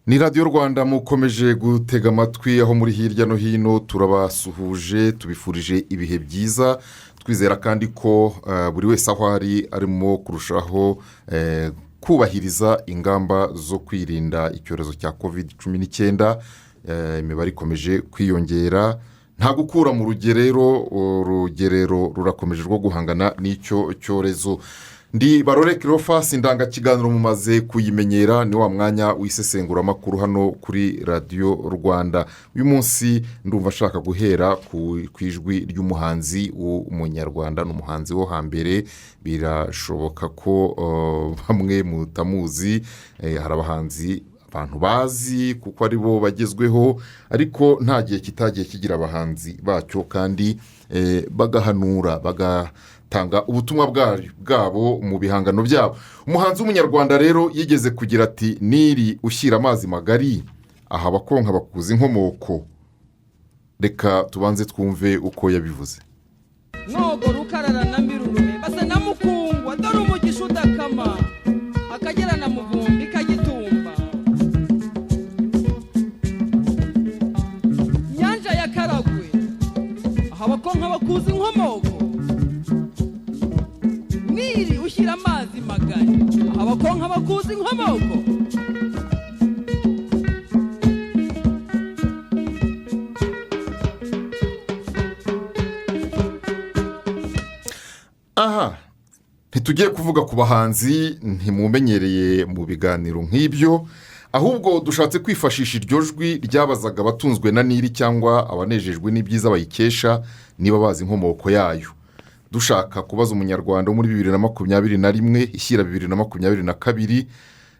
ni radiyo rwanda mukomeje gutega amatwi aho muri hirya no hino turabasuhuje tubifurije ibihe byiza twizera kandi ko buri wese aho ari arimo kurushaho kubahiriza ingamba zo kwirinda icyorezo cya covid-19. Imibare ikomeje kwiyongera nta gukura mu rugerero rurakomeje rwo guhangana n'icyo cyorezo. Ndi Barore Cleophas indangakiganiro mumaze kuyimenyera ni wa mwanya w'isesenguramakuru hano kuri radiyo Rwanda. Uyu munsi ndumva ashaka guhera ku ijwi ry'umuhanzi w'umunyarwanda n'umuhanzi wo hambere. Birashoboka ko bamwe mutamuzi, hari abahanzi abantu bazi kuko ari bo bagezweho, ariko nta gihe kitagiye kigira abahanzi bacyo kandi bagahanura bagatanga ubutumwa bwabo mu bihangano byabo. Umuhanzi w'umunyarwanda rero yigeze kugira ati niri ushyira amazi magari aha abakonka bakuza inkomoko. Reka tubanze twumve uko yabivuze. Mwogo rukarara na mirurume basa na mukungwa dore umugisha udakama akagera na muvumbi kagitumba nyanja ya Karagwe aha abakonka bakuza inkomoko. Niri ushyira amazi magari aha abakonka bakuza inkomoko. Aha ntitugiye kuvuga ku bahanzi ntimumenyereye mu biganiro nk'ibyo, ahubwo dushatse kwifashisha iryo jwi ryabazaga abatunzwe na Nili cyangwa abanejejwe n'ibyiza bayikesha niba bazi inkomoko yayo. Dushaka kubaza umunyarwanda wo muri 2021 ishyira 2022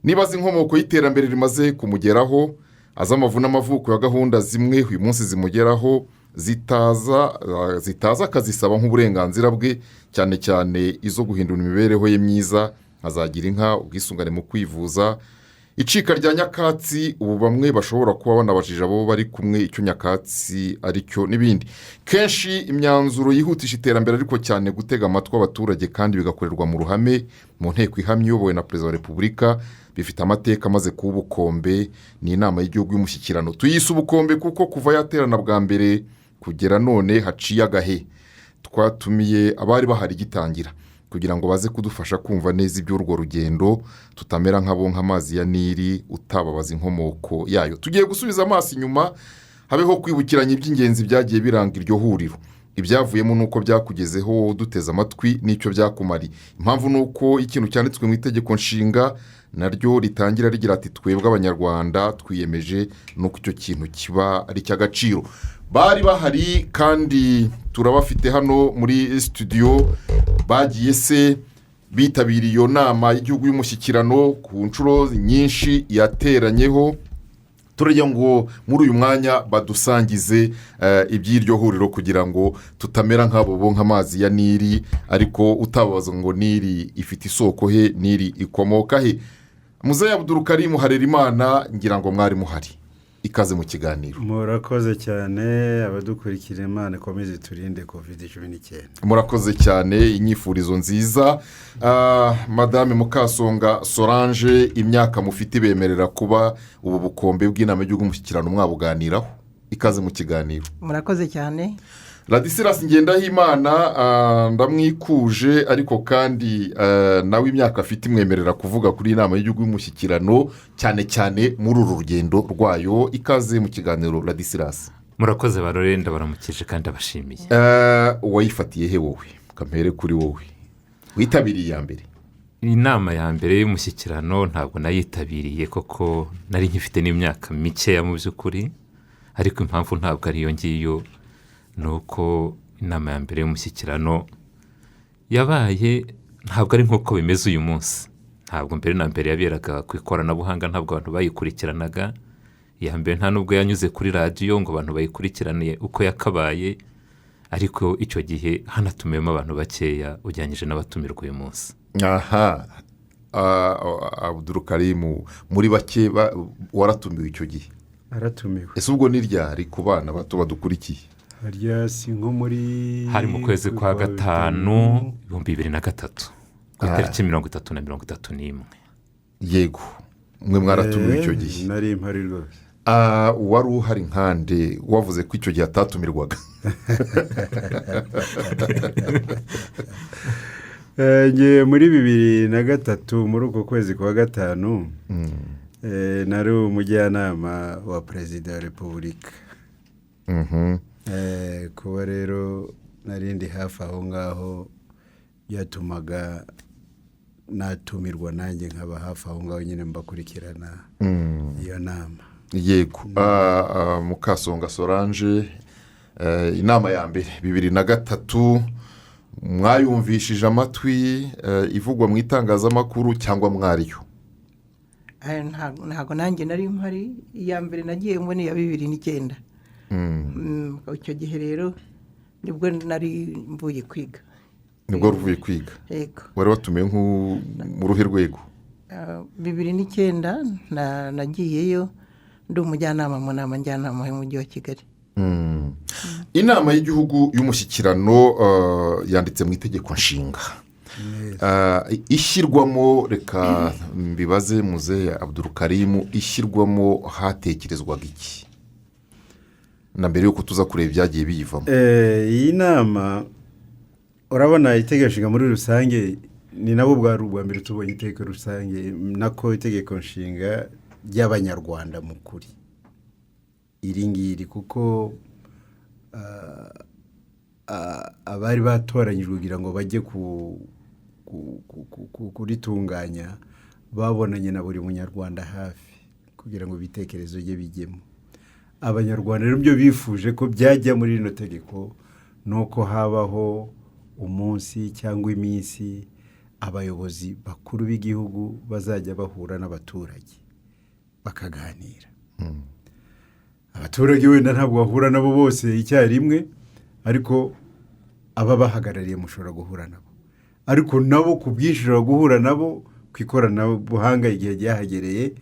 niba azi inkomoko y'iterambere rimaze kumugeraho, azi amavu n'amavuko ya gahunda zimwe uyu munsi zimugeraho zitaza akazisaba nk'uburenganzira bwe, cyane cyane izo guhindura imibereho ye myiza, azagira inka, ubwisungane mu kwivuza, icika rya nyakatsi, ubu bamwe bashobora kuba banabajije abo bari kumwe icyo nyakatsi aricyo n'ibindi. Kenshi imyanzuro yihutisha iterambere ariko cyane gutega amatwi abaturage kandi bigakorerwa mu ruhame mu nteko ihamye iyobowe na Perezida wa Repubulika, bifite amateka amaze kuba ubukombe. Ni inama y'igihugu y'umushyikirano tuyise ubukombe kuko kuva yaterana bwa mbere kugera none haciye agahe. Twatumiye abari bahari gitangira kugira ngo baze kudufasha kumva neza iby'urwo rugendo, tutamera nk'abo nk'amazi ya Nili utababaza inkomoko yayo. Tugiye gusubiza amaso inyuma, habeho kwibukiranya iby'ingenzi byagiye biranga iryo huriro, ibyavuyemo nuko byakugezeho duteze amatwi n'icyo byakumari. Impamvu nuko ikintu cyanditswe mu itegeko nshinga naryo ritangira rigira ati twebwe abanyarwanda twiyemeje nuko icyo kintu kiba ari cy'agaciro. Bari bahari kandi turabafite hano muri studio, bagiye se bitabiriye iyo nama y'igihugu y'umushyikirano ku nshuro nyinshi yateranyeho. Turajya ngo muri uyu mwanya badusangize iby'iryo huriro kugira ngo tutamera nk'abo bo nk'amazi ya Nili ariko utababaza ngo Nili ifite isoko he, Nili ikomoka he. Muzehe Abdul Karim Harerimana, ngira ngo mwari muhari, ikaze mu kiganiro. Murakoze cyane abadukurikira, Imana ikomeze turinde covid-19. Murakoze cyane, inyifurizo nziza. Madame Mukasonga Solange, imyaka mufite bemerera kuba ubu bukombe bw'inama y'igihugu y'umushyikirano mwabuganiraho, ikaze mu kiganiro. Murakoze cyane. Ladislas Ngendahimana, ndamwikuje ariko kandi nawe imyaka afite imwemerera kuvuga kuri inama y'igihugu y'umushyikirano cyane cyane muri uru rugendo rwayo, ikaze mu kiganiro Ladislas. Murakoze Barore, ndabaramukije kandi abashimiye. Wayifatiye he wowe? Kampere kuri wowe witabiriye ya mbere. Inama ya mbere y'umushyikirano ntabwo nayitabiriye koko nari nkifite n'imyaka mikeya mu by'ukuri, ariko impamvu ntabwo ari iyo ngiyo, nuko inama ya mbere y'umushyikirano yabaye ntabwo ari nk'uko bimeze uyu munsi. Ntabwo mbere na mbere yaberaga ku ikoranabuhanga, ntabwo abantu bayikurikiranaga. Iya mbere nta nubwo yanyuze kuri radiyo ngo abantu bayikurikirane uko yakabaye, ariko icyo gihe hanatumiyemo abantu bakeya ujyanyije n'abatumirwa uyu munsi. Aha, Abdul Karim, muri bake waratumiwe icyo gihe? Aratumiwe. Ese ubwo ni ryari ku bana bato badukurikiye? Harya si nko muri hari mu kwezi kwa gatanu 2003 ku itariki 30 na 31. Yego, mwe mwaratumiwe icyo gihe. nari impari rwose. wari uhari nkande wavuze ko icyo gihe atatumirwaga. ngiye muri 2003 muri uko kwezi kwa gatanu nari umujyanama wa perezida wa repubulika. kuba rero narindi hafi aho ngaho byatumaga natumirwa nanjye nkaba hafi aho ngaho nyine mbakurikirana iyo nama. yego Mukasonga Solange, inama ya mbere 2003 mwayumvishije amatwi ivugwa mu itangazamakuru cyangwa mwariyo? ntabwo nanjye nari mpari. iya mbere nagiye mbona iya 2009. icyo gihe rero nibwo nari mvuye kwiga. nibwo ruvuye kwiga? yego. wari watumiwe mu ruhe rwego? 2009 nagiyeyo ndi umujyanama mu nama njyanama y'umujyi wa Kigali. inama y'igihugu y'umushyikirano yanditse mu itegeko nshinga. ishyirwamo, reka mbibaze muzehe Abdulkarim, ishyirwamo hatekerezwaga iki na mbere yuko tuza kureba ibyagiye biyivamo? iyi nama urabona itegeko nshinga muri rusange ni nabo bwari ubwa mbere tubonye itegeko rusange nako itegeko nshinga ry'abanyarwanda mu kuri iri ngiri, kuko abari batoranyijwe kugira ngo bajye kuritunganya babonanye na buri munyarwanda hafi kugira ngo ibitekerezo bye bijyemo. abanyarwanda rero byo bifuje ko byajya muri rino tegeko nuko habaho umunsi cyangwa iminsi abayobozi bakuru b'igihugu bazajya bahura n'abaturage bakaganira. abaturage wenda ntabwo bahura nabo bose icyarimwe, ariko aba bahagarariye mushobora guhura nabo, ariko nabo ku bwinshi guhura nabo ku ikoranabuhanga igihe ryahagereye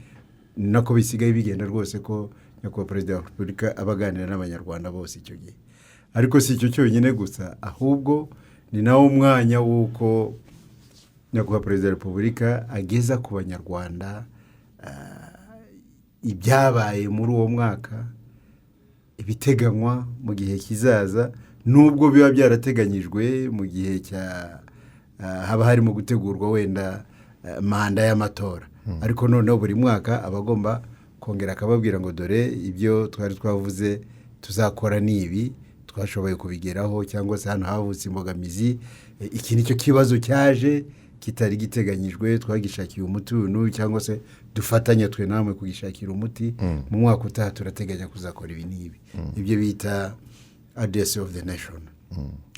nako bisigaye bigenda rwose ko nyakubahwa perezida wa repubulika abaganira n'abanyarwanda bose icyo gihe. ariko si icyo cyonyine gusa, ahubwo ni nawo mwanya w'uko nyakubahwa perezida wa repubulika ageza ku banyarwanda ibyabaye muri uwo mwaka, ibiteganywa mu gihe kizaza, nubwo biba byarateganyijwe mu gihe haba harimo gutegurwa wenda manda y'amatora, ariko noneho buri mwaka aba agomba kongera akababwira ngo dore ibyo twari twavuze tuzakora n'ibi twashoboye kubigeraho, cyangwa se hano havutse imbogamizi, iki nicyo kibazo cyaje kitari giteganyijwe, twagishakiye umuti uyu, cyangwa se dufatanya twe namwe kugishakira umuti, mu mwaka utaha turateganya kuzakora ibi n'ibi. ibyo bita address of the nation,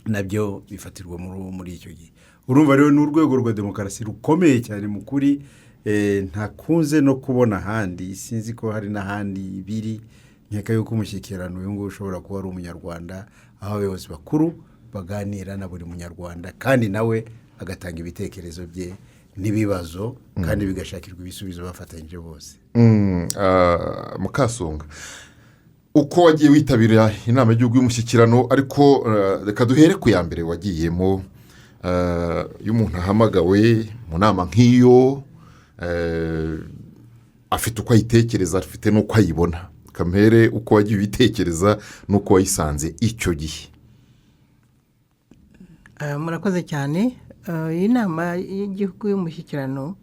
nabyo bifatirwa muri icyo gihe. urumva rero ni urwego rwa demokarasi rukomeye cyane mu kuri, ntakunze no kubona ahandi, sinzi ko hari n'ahandi biri. nkeka yuko umushyikirano uyu nguyu ushobora kuba ari umunyarwanda, aho abayobozi bakuru baganira na buri munyarwanda kandi nawe agatanga ibitekerezo bye n'ibibazo, kandi bigashakirwa ibisubizo bafatanyije bose. Mukasonga, uko wagiye witabira inama y'igihugu y'umushyikirano, ariko reka duhere ku ya mbere wagiyemo. iyo umuntu ahamagawe mu nama nk'iyo, afite uko ayitekereza, afite n'uko ayibona. kamere uko wagiye ubitekereza n'uko wayisanze icyo gihe. murakoze cyane. iyi nama y'igihugu y'umushyikirano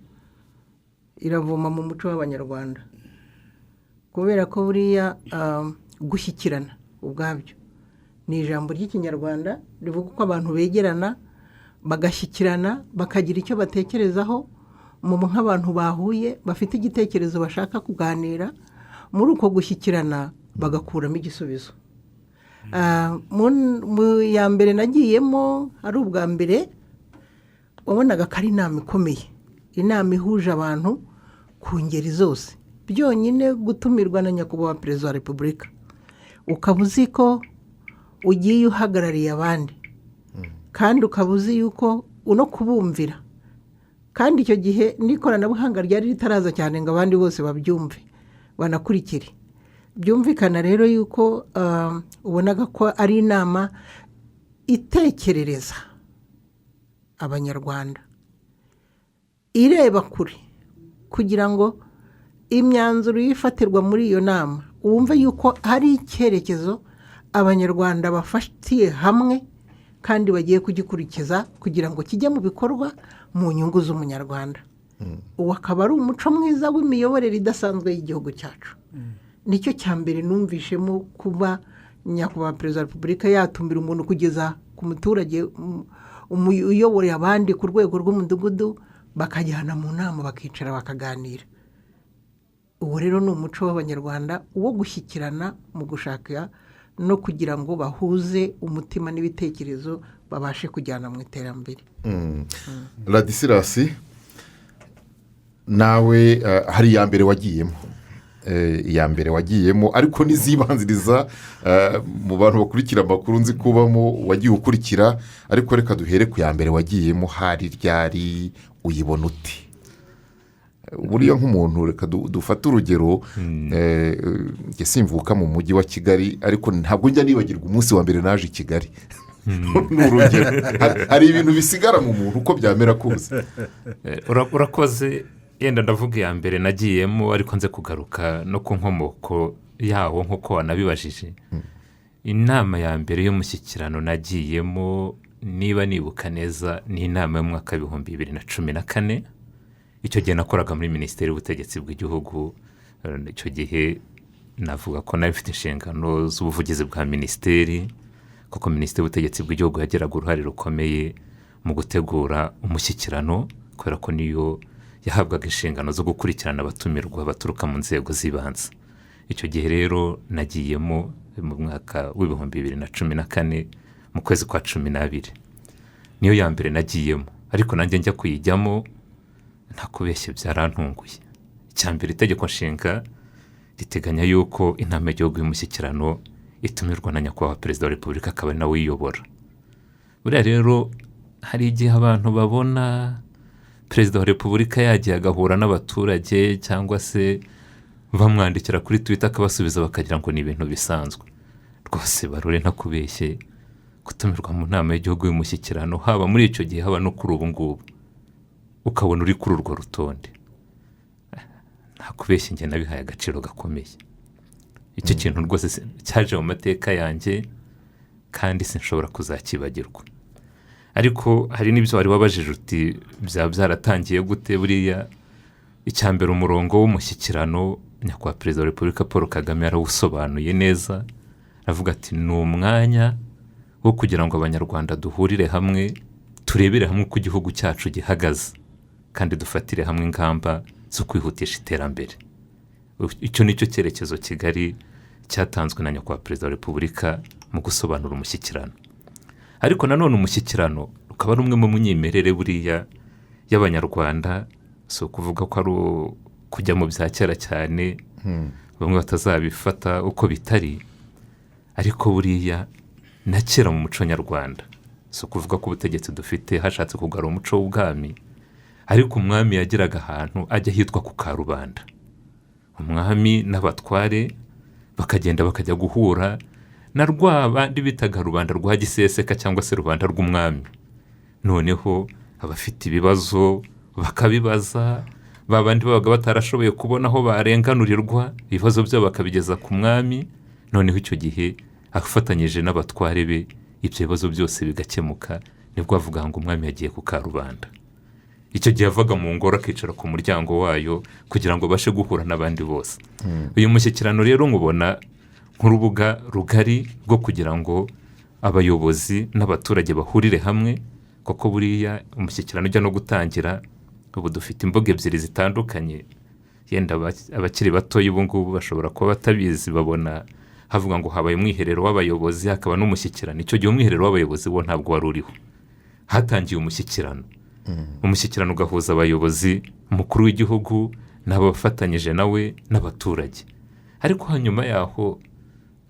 iravoma mu muco w'abanyarwanda, kubera ko buriya gushyikirana ubwabyo ni ijambo ry'ikinyarwanda rivuga ko abantu begerana bagashyikirana bakagira icyo batekerezaho nk'abantu bahuye bafite igitekerezo bashaka kuganira. muri uko gushyikirana bagakuramo igisubizo. mu ya mbere nagiyemo ari ubwa mbere, wabonaga ko ari inama ikomeye, inama ihuje abantu ku ngeri zose. byonyine gutumirwa na nyakubahwa perezida wa repubulika, ukaba uzi ko ugiye uhagarariye abandi, kandi ukaba uzi yuko uno kubumvira, kandi icyo gihe n'ikoranabuhanga ryari ritaraza cyane ngo abandi bose babyumve banakurikire. byumvikana rero yuko ubonaga ko ari inama itekerereza abanyarwanda, ireba kure, kugira ngo imyanzuro yifatirwa muri iyo nama wumve yuko hari icyerekezo abanyarwanda bafatiye hamwe kandi bagiye kugikurikiza kugira ngo kijye mu bikorwa mu nyungu z'umunyarwanda. uwo akaba ari umuco mwiza w'imiyoborere idasanzwe y'igihugu cyacu. nicyo cya mbere numvishemo kuba nyakubahwa perezida wa repubulika yatumira umuntu kugeza ku muturage uyoboreye abandi ku rwego rw'umudugudu bakajyana mu nama bakicara bakaganira. ubu rero ni umuco w'abanyarwanda wo gushyikirana mu gushaka no kugira ngo bahuze umutima n'ibitekerezo babashe kujyana mu iterambere. Ladisirasi nawe hari iya mbere wagiyemo iya mbere wagiyemo ariko n'izibanziriza mu bantu bakurikira amakuru nzi kubamo wagiye ukurikira ariko reka duhere ku ya mbere wagiyemo hari ryari uyibona uti buriya nk'umuntu reka dufate urugero njye simvuka mu mujyi wa Kigali ariko ntabwo njya nibagirwa umunsi wa mbere naje i Kigali ni urugero hari ibintu bisigara mu muntu uko byamera kose. urakoze yenda ndavuga iya mbere nagiyemo ariko nze kugaruka no ku nkomoko yawo nk'uko wanabibajije. inama ya mbere y'umushyikirano nagiyemo niba nibuka neza ni inama y'umwaka w'ibihumbi 2014. icyo gihe nakoraga muri minisiteri y'ubutegetsi bw'igihugu. icyo gihe navuga ko nawe mfite inshingano z'ubuvugizi bwa minisiteri kuko minisiteri y'ubutegetsi bw'igihugu yagiraga uruhare rukomeye mu gutegura umushyikirano kubera ko niyo yahabwaga inshingano zo gukurikirana abatumirwa baturuka mu nzego z'ibanze. icyo gihe rero nagiyemo mu mwaka w'ibihumbi 2014 mu kwezi kwa 12 niyo ya mbere nagiyemo ariko nanjye njya kuyijyamo ntakubeshye byarantunguye. icyambere itegeko nshinga riteganya yuko inama y'igihugu y'umushyikirano itumirwa na nyakubahwa perezida wa repubulika akaba nawe uyiyobora. buriya rero hari igihe abantu babona perezida wa repubulika yagiye agahura n'abaturage cyangwa se bamwandikira kuri Twitter akabasubiza bakagira ngo ni ibintu bisanzwe. rwose barore ntakubeshye gutumirwa mu nama y'igihugu y'umushyikirano haba muri icyo gihe haba no kuri ubu ngubu ukabona uri kuri urwo rutonde ntakubeshye njye nabihaye agaciro gakomeye. icyo kintu rwose cyaje mu mateka yanjye kandi sinshobora kuzakibagirwa. ariko hari n'ibyo wari wabajije uti byaba byaratangiye gute. buriya icyambere umurongo w'umushyikirano nyakubahwa perezida wa repubulika Paul Kagame yarawusobanuye neza aravuga ati ni umwanya wo kugira ngo abanyarwanda duhurire hamwe turebere hamwe uko igihugu cyacu gihagaze kandi dufatire hamwe ingamba zo kwihutisha iterambere. icyo nicyo cyerekezo Kigali cyatanzwe na nyakubahwa perezida wa repubulika mu gusobanura umushyikirano. ariko nanone umushyikirano ukaba ari umwe mu myimerere buriya y'abanyarwanda. si ukuvuga ko ari kujya mu bya kera cyane bamwe batazabifata uko bitari ariko buriya na kera mu muco nyarwanda. si ukuvuga ko ubutegetsi dufite hashatse kugarura umuco w'ubwami ariko umwami yagiraga ahantu ajya hitwa ku Karubanda. umwami n'abatware bakagenda bakajya guhura na rwa bandi bitaga rubanda rwa giseseka cyangwa se rubanda rw'umwami. noneho abafite ibibazo bakabibaza babandi babaga batarashoboye kubona aho barenganurirwa ibibazo byabo bakabigeza ku mwami. noneho icyo gihe afatanyije n'abatware be ibyo bibazo byose bigakemuka. nibwo avuga ngo umwami yagiye ku Karubanda. icyo gihe avaga mu ngoro akicara ku muryango wayo kugira ngo bashe guhura n'abandi bose. uyu mushyikirano rero nkubona nk'urubuga rugari rwo kugira ngo abayobozi n'abaturage bahurire hamwe kuko buriya umushyikirano ujya no gutangira. ubu dufite imbuga ebyiri zitandukanye yenda abakiri batoya ubu ngubu bashobora kuba batabizi babona havuga ngo habaye umwiherero w'abayobozi hakaba n'umushyikirano. icyo gihe umwiherero w'abayobozi wo ntabwo wari uriho, hatangiye umushyikirano. umushyikirano ugahuza abayobozi umukuru w'igihugu n'abafatanyije nawe n'abaturage. ariko hanyuma yaho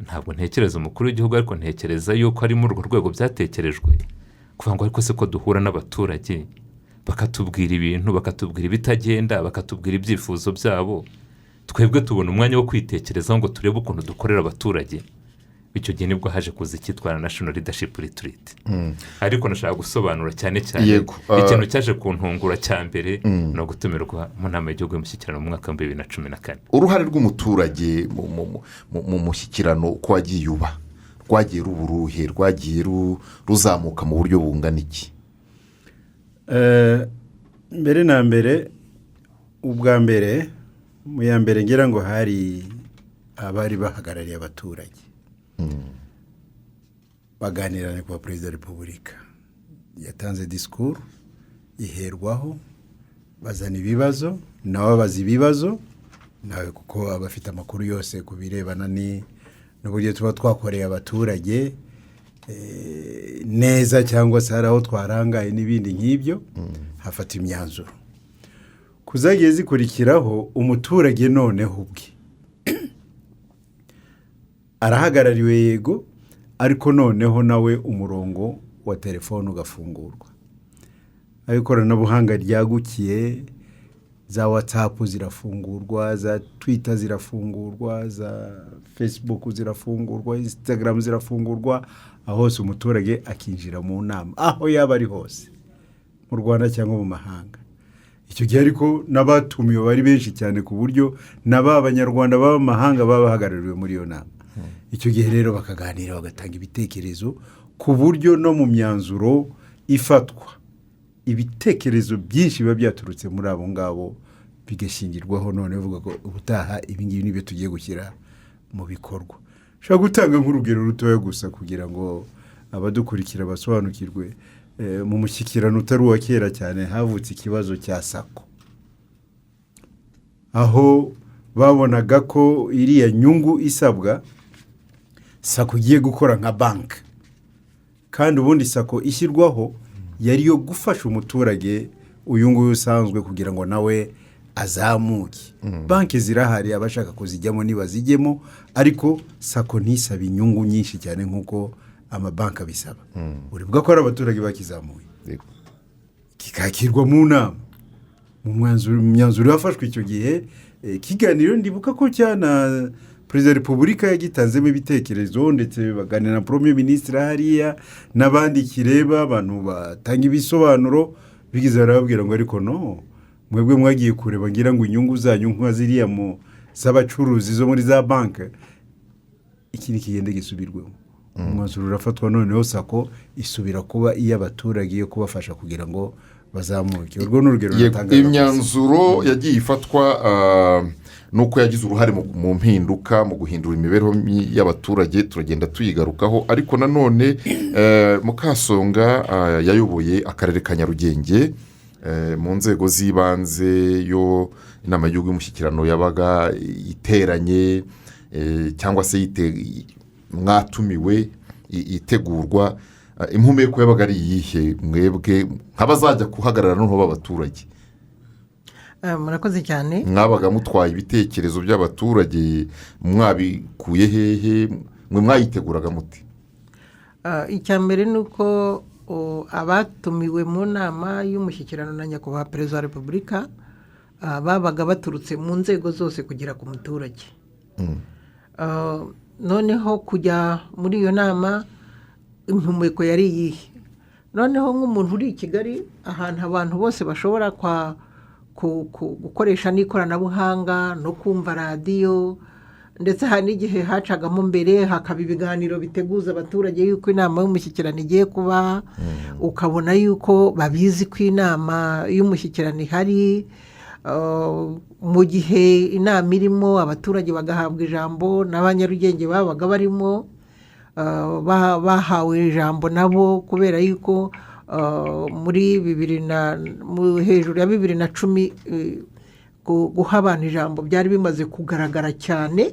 ntabwo ntekereza umukuru w'igihugu ariko ntekereza yuko ari muri urwo rwego byatekerejwe kuvuga ngo ariko se ko duhura n'abaturage bakatubwira ibintu bakatubwira ibitagenda bakatubwira ibyifuzo byabo twebwe tubona umwanya wo kwitekerezaho ngo turebe ukuntu dukorera abaturage icyo gihe nibwo haje kuza icyitwa national leadership retreat. Ariko nashaka gusobanura cyane cyane Yego, ikintu cyaje kuntungura cya mbere no gutumirwa mu nama y'igihugu y'umushyikirano mu mwaka wa 2014. uruhare rw'umuturage mu mushyikirano uko wagiye uba rwagiye ruba uruhe, rwagiye ruzamuka mu buryo bungana iki? mbere na mbere, ubwa mbere mu ya mbere ngira ngo hari abari bahagarariye abaturage baganira na perezida wa repubulika, yatanze disikuru iherwaho, bazana ibibazo, nawe abaza ibibazo, nawe kuko aba afite amakuru yose ku birebana n'uburyo tuba twakoreye abaturage neza cyangwa se hari aho twarangaye n'ibindi nk'ibyo, hafata imyanzuro. Kuzagiye zikurikiraho, umuturage noneho ubwe arahagarariwe yego, ariko noneho nawe umurongo wa telefone ugafungurwa. aho ikoranabuhanga ryagukiye, za watsapu zirafungurwa, za twita zirafungurwa, za fesibuku zirafungurwa, insitagaramu zirafungurwa, aho hose umuturage akinjira mu nama aho yaba ari hose mu Rwanda cyangwa mu mahanga. Icyo gihe ariko n'abatumiwe bari benshi cyane ku buryo n'abanyarwanda baba mu mahanga baba bahagarariwe muri iyo nama. Icyo gihe rero bakaganira, bagatanga ibitekerezo ku buryo no mu myanzuro ifatwa ibitekerezo byinshi biba byaturutse muri abo ngabo bigashingirwaho, none bivuga ko ubutaha ibingibi nibyo tugiye gushyira mu bikorwa. Ushobora gutanga nk'urugero rutoya gusa kugira ngo abadukurikira basobanukirwe. Mu mushyikirano utari uwa kera cyane havutse ikibazo cya sako, aho babonaga ko iriya nyungu isabwa sako igiye gukora nka banki, kandi ubundi sako ishyirwaho yari yo gufasha umuturage uyu nguyu usanzwe kugira ngo nawe azamuke. Banki zirahari, abashaka kuzijyamo nibazijyemo, ariko sako ntisabe inyungu nyinshi cyane nk'uko amabanki abisaba. Uribuka ko ari abaturage bakizamuye, kikakirwa mu nama, mu myanzuro yafashwe icyo gihe. Kiganiro ndibuka ko cyana perezida wa repubulika yagitanzemo ibitekerezo, ndetse baganira na premier ministre hariya n'abandi kireba, abantu batanga ibisobanuro, bigize barababwira ngo ariko no, mwebwe mwagiye kureba ngira ngo inyungu zanyu nka ziriya mu z'abacuruzi zo muri za banki, iki ni kigende gisubirwemo. Umwanzuro urafatwa, noneho sako isubira kuba iy'abaturage yo kubafasha kugira ngo bazamuke. Urwo n'urugero natanga. Imyanzuro yagiye ifatwa nuko yagize uruhare mu mpinduka, mu guhindura imibereho y'abaturage, turagenda tuyigarukaho. Ariko nanone Mukasonga yayoboye akarere ka Nyarugenge mu nzego z'ibanze, yo inama y'igihugu y'umushyikirano yabaga iteranye cyangwa se mwatumiwe itegurwa. Impumeko yabaga ari iyihe mwebwe nk'abazajya guhagarara noneho b'abaturage? Murakoze cyane. Mwabaga mutwaye ibitekerezo by'abaturage, mwabikuye hehe, mwe mwayiteguraga muti? Icya mbere ni uko abatumiwe mu nama y'umushyikirano na nyakubahwa perezida wa repubulika babaga baturutse mu nzego zose kugera ku muturage. Noneho kujya muri iyo nama, impumeko yari iyihe? Noneho nk'umuntu uri i Kigali, ahantu abantu bose bashobora gukoresha n'ikoranabuhanga no kumva radiyo, ndetse hari n'igihe hacagamo mbere hakaba ibiganiro biteguza abaturage yuko inama y'umushyikirano igiye kuba, ukabona yuko babizi ko inama y'umushyikirano ihari. Mu gihe inama irimo, abaturage bagahabwa ijambo, n'abanyarugenge babaga barimo bahawe ijambo nabo, kubera yuko muri hejuru ya 2010 guha abantu ijambo byari bimaze kugaragara cyane,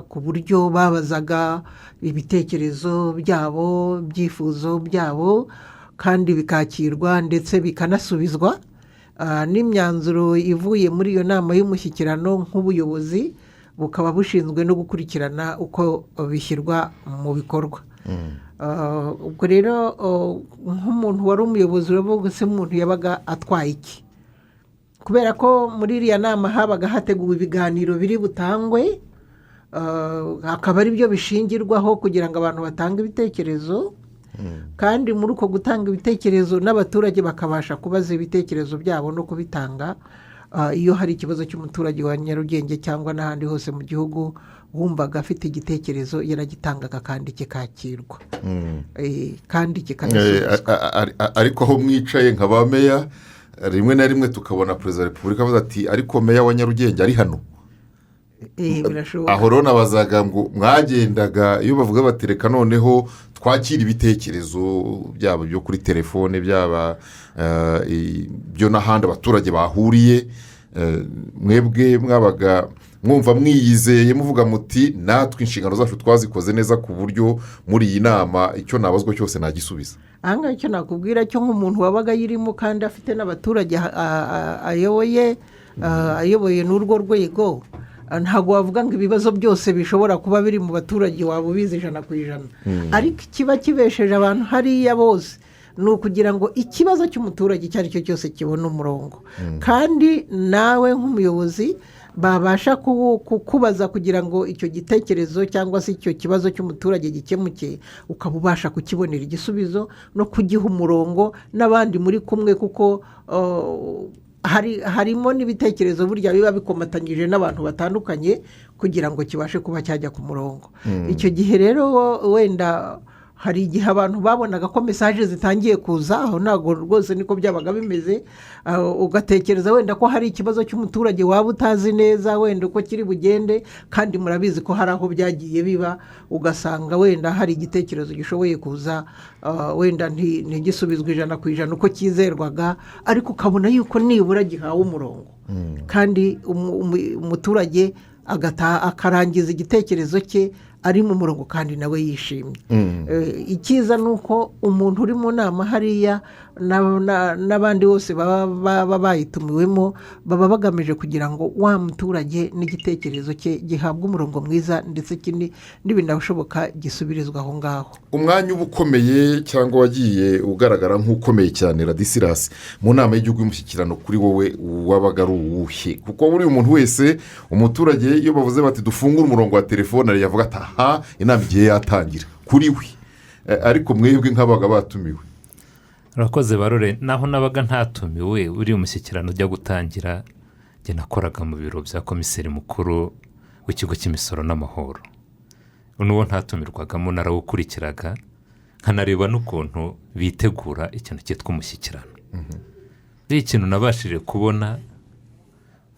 ku buryo babazaga ibitekerezo byabo, ibyifuzo byabo, kandi bikakirwa ndetse bikanasubizwa. N'imyanzuro ivuye muri iyo nama y'umushyikirano nk'ubuyobozi bukaba bushinzwe no gukurikirana uko bishyirwa mu bikorwa. Ubwo rero nk'umuntu wari umuyobozi, uravuga se umuntu yabaga atwaye iki? Kubera ko muri iriya nama habaga hateguwe ibiganiro biri butangwe, akaba ari byo bishingirwaho kugira ngo abantu batange ibitekerezo, kandi muri uko gutanga ibitekerezo n'abaturage bakabasha kubaza ibitekerezo byabo no kubitanga. Iyo hari ikibazo cy'umuturage wa Nyarugenge cyangwa n'ahandi hose mu gihugu wumvaga afite igitekerezo yaragitangaga kandi kikakirwa, kandi kikanasubizwa. ariko aho mwicaye nka ba meya rimwe na rimwe tukabona perezida wa repubulika avuga ati ariko meya wa Nyarugenge ari hano. Birashoboka. aho rero nabazaga ngo mwagendaga iyo bavuga bati reka noneho twakira ibitekerezo byaba byo kuri telefone byaba byo n'ahandi abaturage bahuriye, mwebwe mwabaga mwumva mwiyizeye muvuga muti natwe inshingano zacu twazikoze neza ku buryo muri iyi nama icyo nabazwa cyose nagisubiza? ahangaha icyo nakubwira cyo nk'umuntu wabaga yirimo kandi afite n'abaturage ayoboye n'urwo rwego, ntabwo wavuga ngo ibibazo byose bishobora kuba biri mu baturage waba ubizi 100%, ariko ikiba kibesheje abantu hariya bose ni ukugira ngo ikibazo cy'umuturage icyo ari cyo cyose kibone umurongo, kandi nawe nk'umuyobozi babasha kukubaza kugira ngo icyo gitekerezo cyangwa se icyo kibazo cy'umuturage gikemuke, ukaba ubasha kukibonera igisubizo no kugiha umurongo n'abandi muri kumwe, kuko harimo n'ibitekerezo burya biba bikomatanyije n'abantu batandukanye kugira ngo kibashe kuba cyajya ku murongo. Icyo gihe rero wenda hari igihe abantu babonaga ko mesaje zitangiye kuza, aho ntabwo rwose niko byabaga bimeze, ugatekereza wenda ko hari ikibazo cy'umuturage waba utazi neza wenda uko kiri bugende, kandi murabizi ko hari aho byagiye biba, ugasanga wenda hari igitekerezo gishoboye kuza wenda ntigisubizwe 100% uko cyizerwaga, ariko ukabona yuko nibura gihawe umurongo, kandi umuturage akarangiza igitekerezo cye ari mu murongo kandi nawe yishimye. Icyiza ni uko umuntu uri mu nama hariya n'abandi bose baba bayitumiwemo baba bagamije kugira ngo wa muturage n'igitekerezo cye gihabwe umurongo mwiza, ndetse n'ibinashoboka gisubirizwa aho ngaho. Umwanya uba ukomeye cyangwa wagiye ugaragara nk'ukomeye cyane Ladislas mu nama y'igihugu y'umushyikirano kuri wowe wabaga ari uwuhe? Kuko buri umuntu wese umuturage iyo bavuze bati dufungure umurongo wa telefone yavuga ati aha inama igiye yatangira kuri we, ariko mwebwe nk'abaga batumiwe. urakoze barore, naho nabaga ntatumiwe uri umushyikirano ujya gutangira, njye nakoraga mu biro bya komiseri mukuru w'ikigo cy'imisoro n'amahoro, n'uwo ntatumirwagamo narawukurikiraga nkanareba n'ukuntu bitegura ikintu cyitwa umushyikirano. Ari ikintu nabashije kubona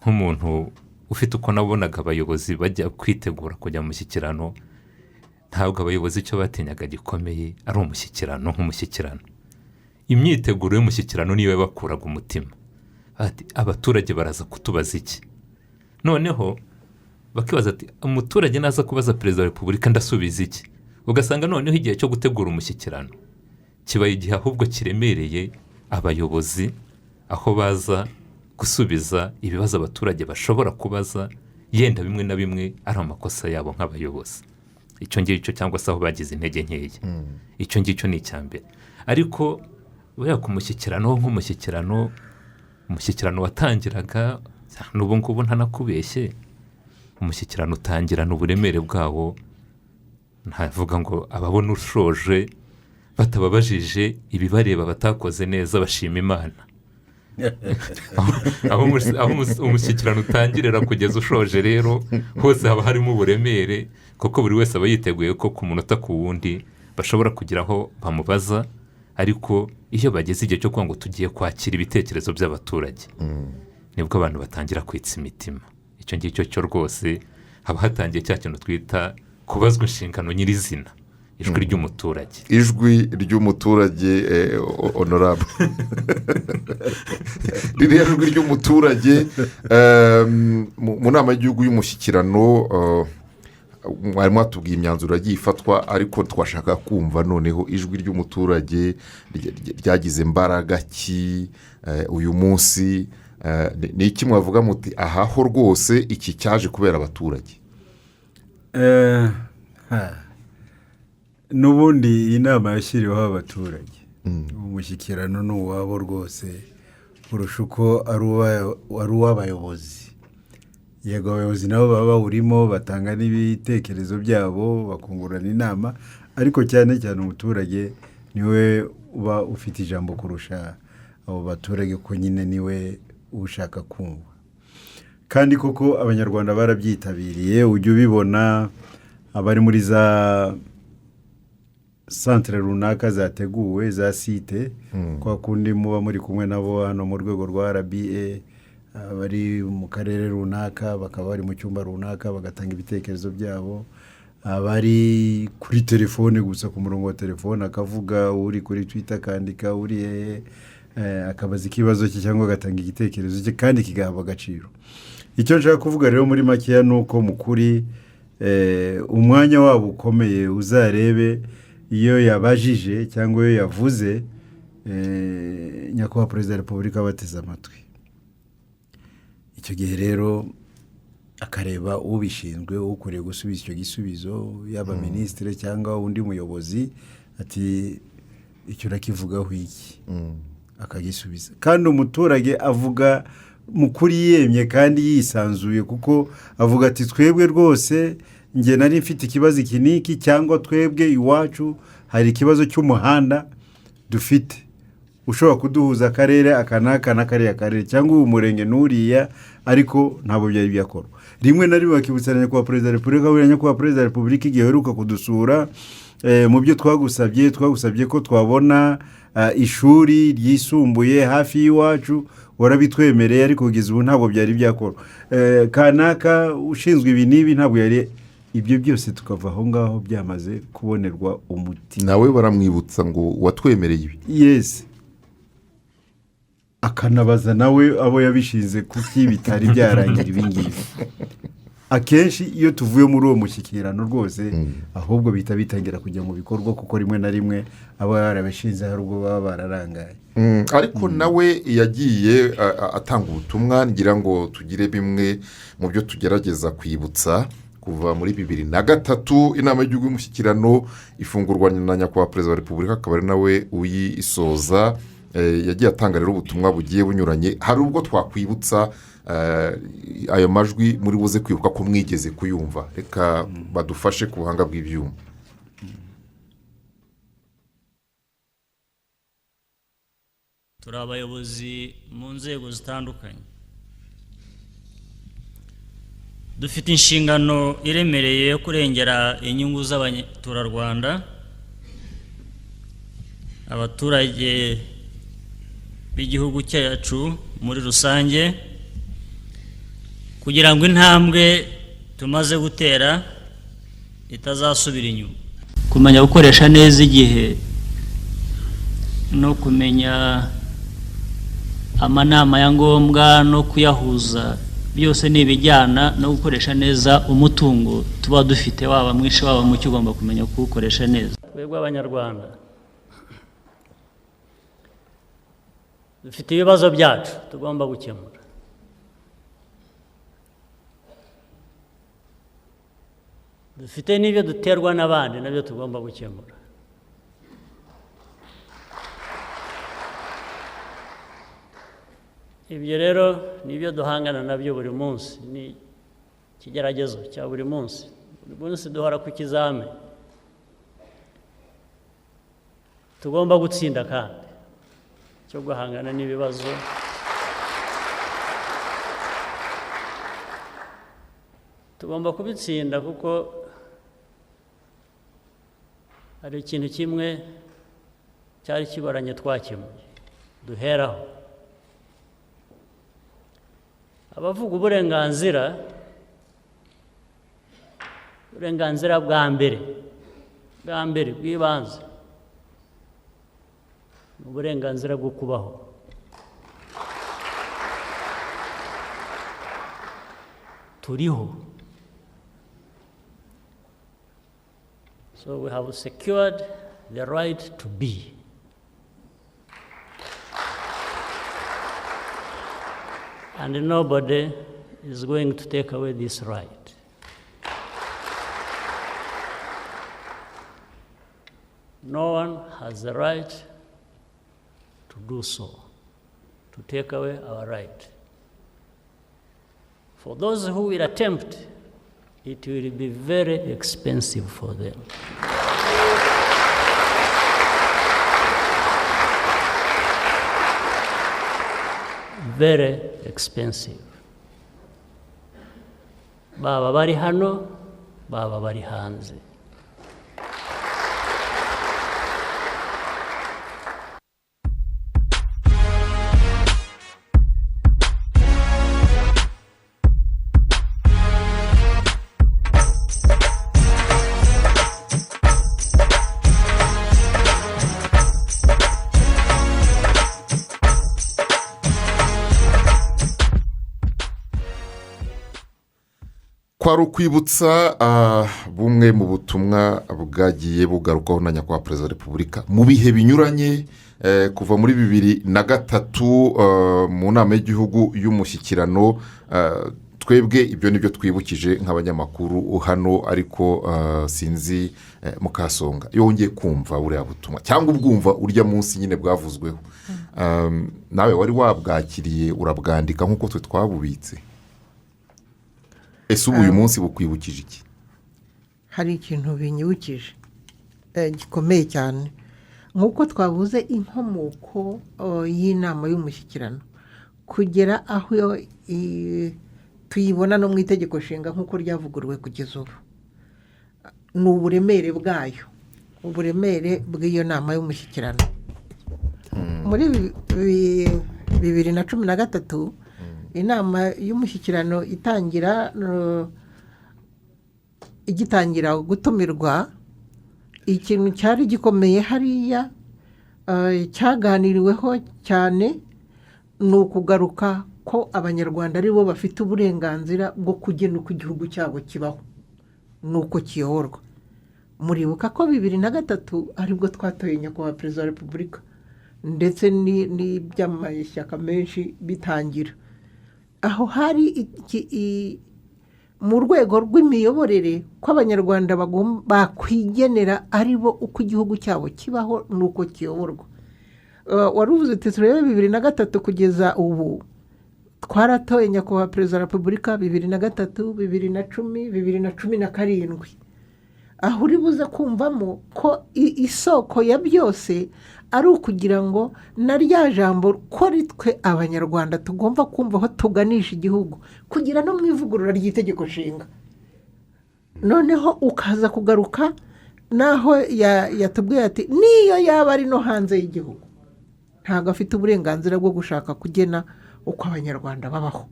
nk'umuntu ufite uko nabonaga abayobozi bajya kwitegura kujya mu mushyikirano, ntabwo abayobozi icyo batinyaga gikomeye ari umushyikirano nk'umushyikirano. Imyiteguro y'umushyikirano niyo bakuraga umutima, ati abaturage baraza kutubaza iki, noneho bakibaza ati umuturage naza kubaza perezida wa repubulika ndasubiza iki. Ugasanga noneho igihe cyo gutegura umushyikirano kibaye igihe ahubwo kiremereye abayobozi, aho baza gusubiza ibibazo abaturage bashobora kubaza, yenda bimwe na bimwe ari amakosa yabo nk'abayobozi. Icyo ngicyo cyangwa se aho bagize intege nkeya, icyo ngicyo ni icyambere. Ariko buriya ku mushyikirano umushyikirano watangiraga n'ubu ngubu ntanakubeshye, umushyikirano utangirana uburemere bwawo, ntavuga ngo ababona ushoje batababajije ibibareba batakoze neza bashima Imana. aho umushyikirano utangirira kugeza ushoje rero hose haba harimo uburemere, kuko buri wese aba yiteguye ko ku munota ku wundi bashobora kugira aho bamubaza. Ariko iyo bageze igihe cyo kuvuga ngo tugiye kwakira ibitekerezo by'abaturage, nibwo abantu batangira kwitsa imitima. Icyo ngicyo cyo rwose haba hatangiye cya kintu twita kubazwa inshingano nyirizina, ijwi ry'umuturage. Ijwi ry'umuturage honorable ririya jwi ry'umuturage mu nama y'igihugu y'umushyikirano mwari mwatubwiye imyanzuro yagiye ifatwa, ariko twashaka kumva noneho ijwi ry'umuturage ryagize imbaraga ki uyu munsi? Ni iki mwavuga muti ahaho rwose iki cyaje kubera abaturage? n'ubundi iyi nama yashyiriweho abaturage, umushyikirano ni uwabo rwose kurusha uko ari uw'abayobozi. yego abayobozi nabo baba bawurimo batanga n'ibitekerezo byabo bakungurana inama ariko cyane cyane umuturage niwe uba ufite ijambo kurusha abo baturage ko nyine niwe ushaka kumva kandi koko abanyarwanda barabyitabiriye ujya ubibona abari muri za santere runaka zateguwe za site kwa kundi muba muri kumwe nabo hano mu rwego rwa RBA abari mu karere runaka bakaba bari mu cyumba runaka bagatanga ibitekerezo byabo abari kuri telefone gusa ku murongo wa telefone akavuga uri kuri Twitter akandika uri akabaza ikibazo cye cyangwa agatanga igitekerezo cye kandi kigahabwa agaciro. Icyo nshaka kuvuga rero muri makeya nuko mukuri umwanya wabo ukomeye uzarebe iyo yabajije cyangwa iyo yavuze nyakubahwa perezida wa repubulika bateze amatwi. Icyo gihe rero akareba ubishinzwe ukoreye gusubiza icyo gisubizo yaba minisitiri cyangwa undi muyobozi ati icyo rakivugaho iki akagisubiza kandi umuturage avuga mukuri yemye kandi yisanzuye kuko avuga ati twebwe rwose nge nari mfite ikibazo iki niki cyangwa twebwe iwacu hari ikibazo cy'umuhanda dufite ushobora kuduhuza akarere akanaka n'akariya karere cyangwa uyu murenge n'uriya ariko ntabwo byari byakorwa. Rimwe na rimwe bakibutsanya kwa perezida wa repubulika buranya kwa perezida wa repubulika igihe heruka kudusura mu byo twagusabye ko twabona ishuri ryisumbuye hafi y'iwacu warabitwemereye ariko kugeza ubu ntabwo byari byakorwa. Kanaka ushinzwe ibi n'ibi ntabwo yari ibyo byose tukava aho ngaho byamaze kubonerwa umuti. Nawe baramwibutsa ngo watwemereye ibi. Yes. Akanabaza nawe abo yabishinze kuki bitari byarangira ibingibi. Akenshi iyo tuvuye muri uwo mushyikirano rwose ahubwo bita bitangira kujya mu bikorwa kuko rimwe na rimwe aba yarabashinze hari ubwo baba bararangaye. Ariko nawe yagiye atanga ubutumwa ngira ngo tugire bimwe mu byo tugerageza kwibutsa kuva muri 2003 inama y'igihugu y'umushyikirano ifungurwa na nyakubahwa perezida wa repubulika akaba ari nawe uyisoza. Yagiye atanga rero ubutumwa bugiye bunyuranye hari ubwo twakwibutsa ayo majwi muri buze kwibuka ko mwigeze kuyumva reka badufashe ku buhanga bw'ibyuma. Turi abayobozi mu nzego zitandukanye dufite inshingano iremereye yo kurengera inyungu z'abaturarwanda abaturage b'igihugu cyacu muri rusange kugira ngo intambwe tumaze gutera itazasubira inyuma. Kumenya gukoresha neza igihe no kumenya amanama ya ngombwa no kuyahuza byose ni ibijyana no gukoresha neza umutungo tuba dufite waba mwinshi waba muke ugomba kumenya kuwukoresha neza. Twebwe abanyarwanda dufite ibibazo byacu tugomba gukemura. Dufite n'ibyo duterwa n'abandi nabyo tugomba gukemura. Ibyo rero nibyo duhangana nabyo buri munsi ni ikigeragezo cya buri munsi. Buri munsi duhora ku kizame tugomba gutsinda kandi cyo guhangana n'ibibazo tugomba kubitsinda kuko hari ikintu kimwe cyari kibaranye twakemuye duheraho. Abavuga uburenganzira bwa mbere bw'ibanze uburenganzira bwo kubaho. Turiho. So we have secured the right to be. And nobody is going to take away this right. No one has the right to do so, to take away our right. For those who will attempt, it will be very expensive for them. Very expensive. Baba bari hano, baba bari hanze. kwari ukwibutsa bumwe mu butumwa bwagiye bugarukwaho na nyakubahwa perezida wa repubulika mu bihe binyuranye kuva muri 2003 mu nama y'igihugu y'umushyikirano. Twebwe ibyo nibyo twibukije nk'abanyamakuru hano, ariko sinzi Mukasonga iyo wongeye kumva buriya butumwa cyangwa ubwumva urya munsi nyine bwavuzweho, nawe wari wabwakiriye urabwandika nk'uko twe twabubitse. Ese ubu uyu munsi bukwibukije iki? Hari ikintu binyibukije gikomeye cyane, nk'uko twavuze inkomoko y'inama y'umushyikirano kugera aho tuyibona no mu itegeko nshinga nk'uko ryavuguruwe kugeza ubu, ni uburemere bwayo, uburemere bw'iyo nama y'umushyikirano. Muri 2013 inama y'umushyikirano igitangira gutumirwa, ikintu cyari gikomeye hariya cyaganiriweho cyane ni ukugaruka ko abanyarwanda ari bo bafite uburenganzira bwo kugena uko igihugu cyabo kibaho n'uko kiyoborwa. Muribuka ko 2003 aribwo twatoye nyakubahwa perezida wa repubulika ndetse n'iby'amashyaka menshi bitangira. Aho hari mu rwego rw'imiyoborere ko abanyarwanda bakwigenera ari bo uko igihugu cyabo kibaho n'uko kiyoborwa. Wari uvuze uti turebe 2003 kugeza ubu twaratoye nyakubahwa perezida wa repubulika 2003, 2010, 2017. Aho uri buze kumvamo ko isoko ya byose ari ukugira ngo na rya jambo ko ritwe abanyarwanda tugomba kumva aho tuganisha igihugu kugira no mu ivugurura ry'itegeko nshinga. Noneho ukaza kugaruka naho yatubwiye ati niyo yaba ari no hanze y'igihugu ntabwo afite uburenganzira bwo gushaka kugena uko abanyarwanda babaho.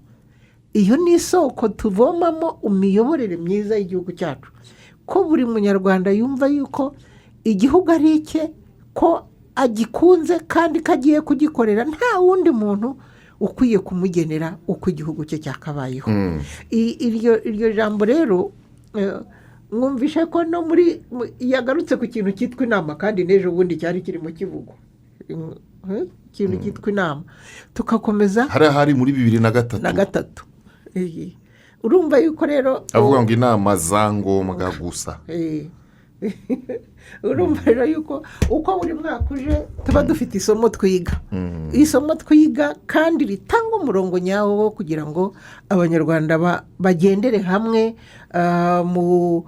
Iyo ni isoko tuvomamo imiyoborere myiza y'igihugu cyacu, ko buri munyarwanda yumva yuko igihugu ari icye, ko agikunze kandi kagiye kugikorera, nta wundi muntu ukwiye kumugenera uko igihugu cye cyakabayeho. Iryo jambo rero mwumvishe ko no muri yagarutse ku kintu cyitwa inama, kandi n'ejo bundi cyari kirimo kivugwa ikintu cyitwa inama, tugakomeza hari muri 2003. Urumva yuko rero avuga ngo inama za ngombwa gusa. Urumva rero yuko uko buri mwaka uje tuba dufite isomo twiga, isomo twiga kandi ritanga umurongo nyawo wo kugira ngo abanyarwanda bagendere hamwe mu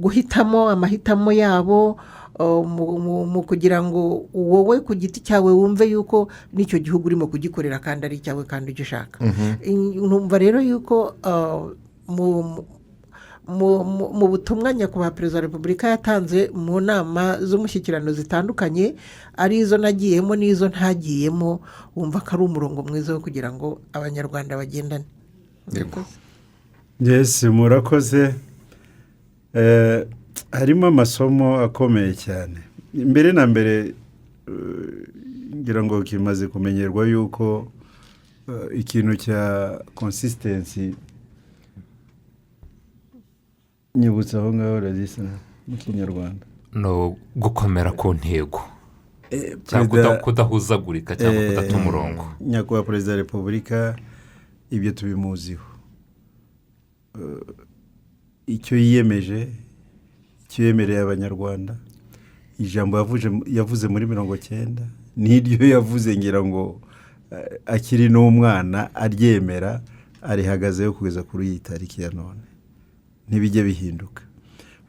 guhitamo amahitamo yabo, mu kugira ngo wowe ku giti cyawe wumve yuko n'icyo gihugu urimo kugikorera kandi ari icyawe kandi ugishaka. Numva rero yuko mu butumwa nyakubahwa perezida wa repubulika yatanze mu nama z'umushyikirano zitandukanye, ari izo nagiyemo n'izo ntagiyemo, wumva ko ari umurongo mwiza wo kugira ngo abanyarwanda bagendane. Yes, murakoze. Harimo amasomo akomeye cyane. Mbere na mbere ngira ngo kimaze kumenyerwa yuko ikintu cya consistency nyibutsa aho ngaho radisa mu Kinyarwanda no gukomera ku ntego cyangwa kudahuzagurika cyangwa kudata umurongo. Nyakubahwa perezida wa repubulika ibyo tubimuziho, icyo yiyemeje, icyo yemereye abanyarwanda, ijambo yavuze muri 90 n'iryo yavuze ngira ngo akiri n'umwana aryemera arihagazeho kugeza kuri iyi tariki ya none, ntibijye bihinduka.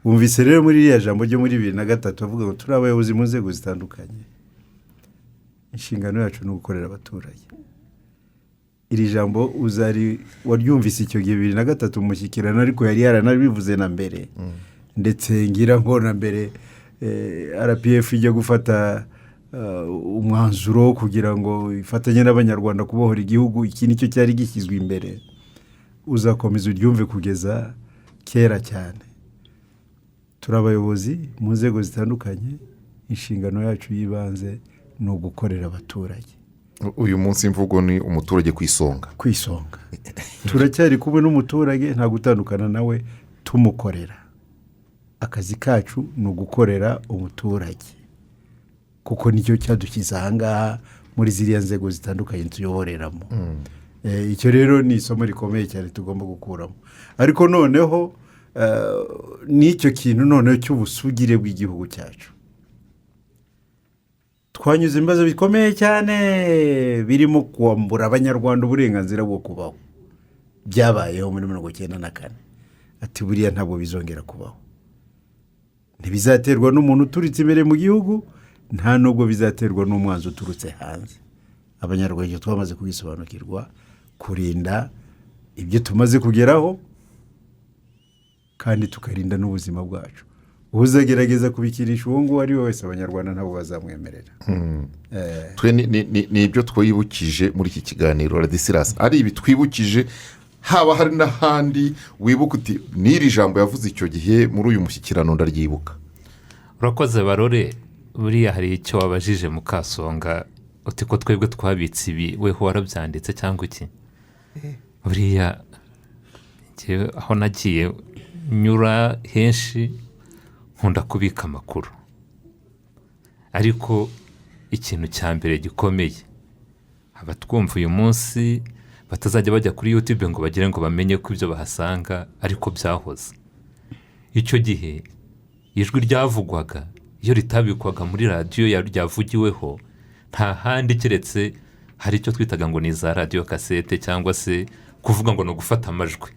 Wumvise rero muri iriya jambo ryo muri 2003 bavuga ngo turi abayobozi mu nzego zitandukanye, inshingano yacu ni ugukorera abaturage. Iri jambo waryumvise icyo gihe 2003 mu mushyikirano, ariko yari yaranabivuze na mbere, ndetse ngira ngo na mbere RPF ijya gufata umwanzuro kugira ngo ifatanye n'abanyarwanda kubohora igihugu. Iki nicyo cyari gishyizwe imbere, uzakomeza uryumve kugeza kera cyane. Turi abayobozi mu nzego zitandukanye, inshingano yacu y'ibanze ni ugukorera abaturage. Uyu munsi imvugo ni umuturage ku isonga. Turacyari kumwe n'umuturage, nta gutandukana nawe, tumukorera. Akazi kacu ni ugukorera umuturage, kuko nicyo cyadushyize ahangaha muri ziriya nzego zitandukanye tuyoboreramo. Icyo rero ni isomo rikomeye cyane tugomba gukuramo. Ariko noneho n'icyo kintu noneho cy'ubusugire bw'igihugu cyacu, twanyuze ibibazo bikomeye cyane birimo kwambura abanyarwanda uburenganzira bwo kubaho. Byabayeho muri 1994. Ati buriya ntabwo bizongera kubaho, ntibizaterwa n'umuntu uturutse imbere mu gihugu, nta nubwo bizaterwa n'umwanzi uturutse hanze. Abanyarwanda twamaze kubisobanukirwa, kurinda ibyo tumaze kugeraho kandi tukarinda n'ubuzima bwacu. Uzagerageza kubikirisha uwo nguwo ari we wese, abanyarwanda ntabwo bazamwemerera. Twe ni ibyo twibukije muri iki kiganiro Ladislas, ari ibi twibukije. Haba hari n'ahandi wibuka uti n'iri jambo yavuze icyo gihe muri uyu mushyikirano ndaryibuka. Urakoze Barore. Buriya hari icyo wabajije Mukasonga, uti ko twebwe twabitse ibi, weho warabyanditse cyangwa iki? Buriya aho nagiye nyura henshi nkunda kubika amakuru, ariko ikintu cya mbere gikomeye, abatwumva uyu munsi batazajya bajya kuri YouTube ngo bagire ngo bamenye ko ibyo bahasanga ariko byahoze. Icyo gihe ijwi ryavugwaga, iyo ritabikwaga muri radiyo ryavugiweho, nta handi keretse hari icyo twitaga ngo ni za radiyo kasete, cyangwa se kuvuga ngo no gufata amajwi.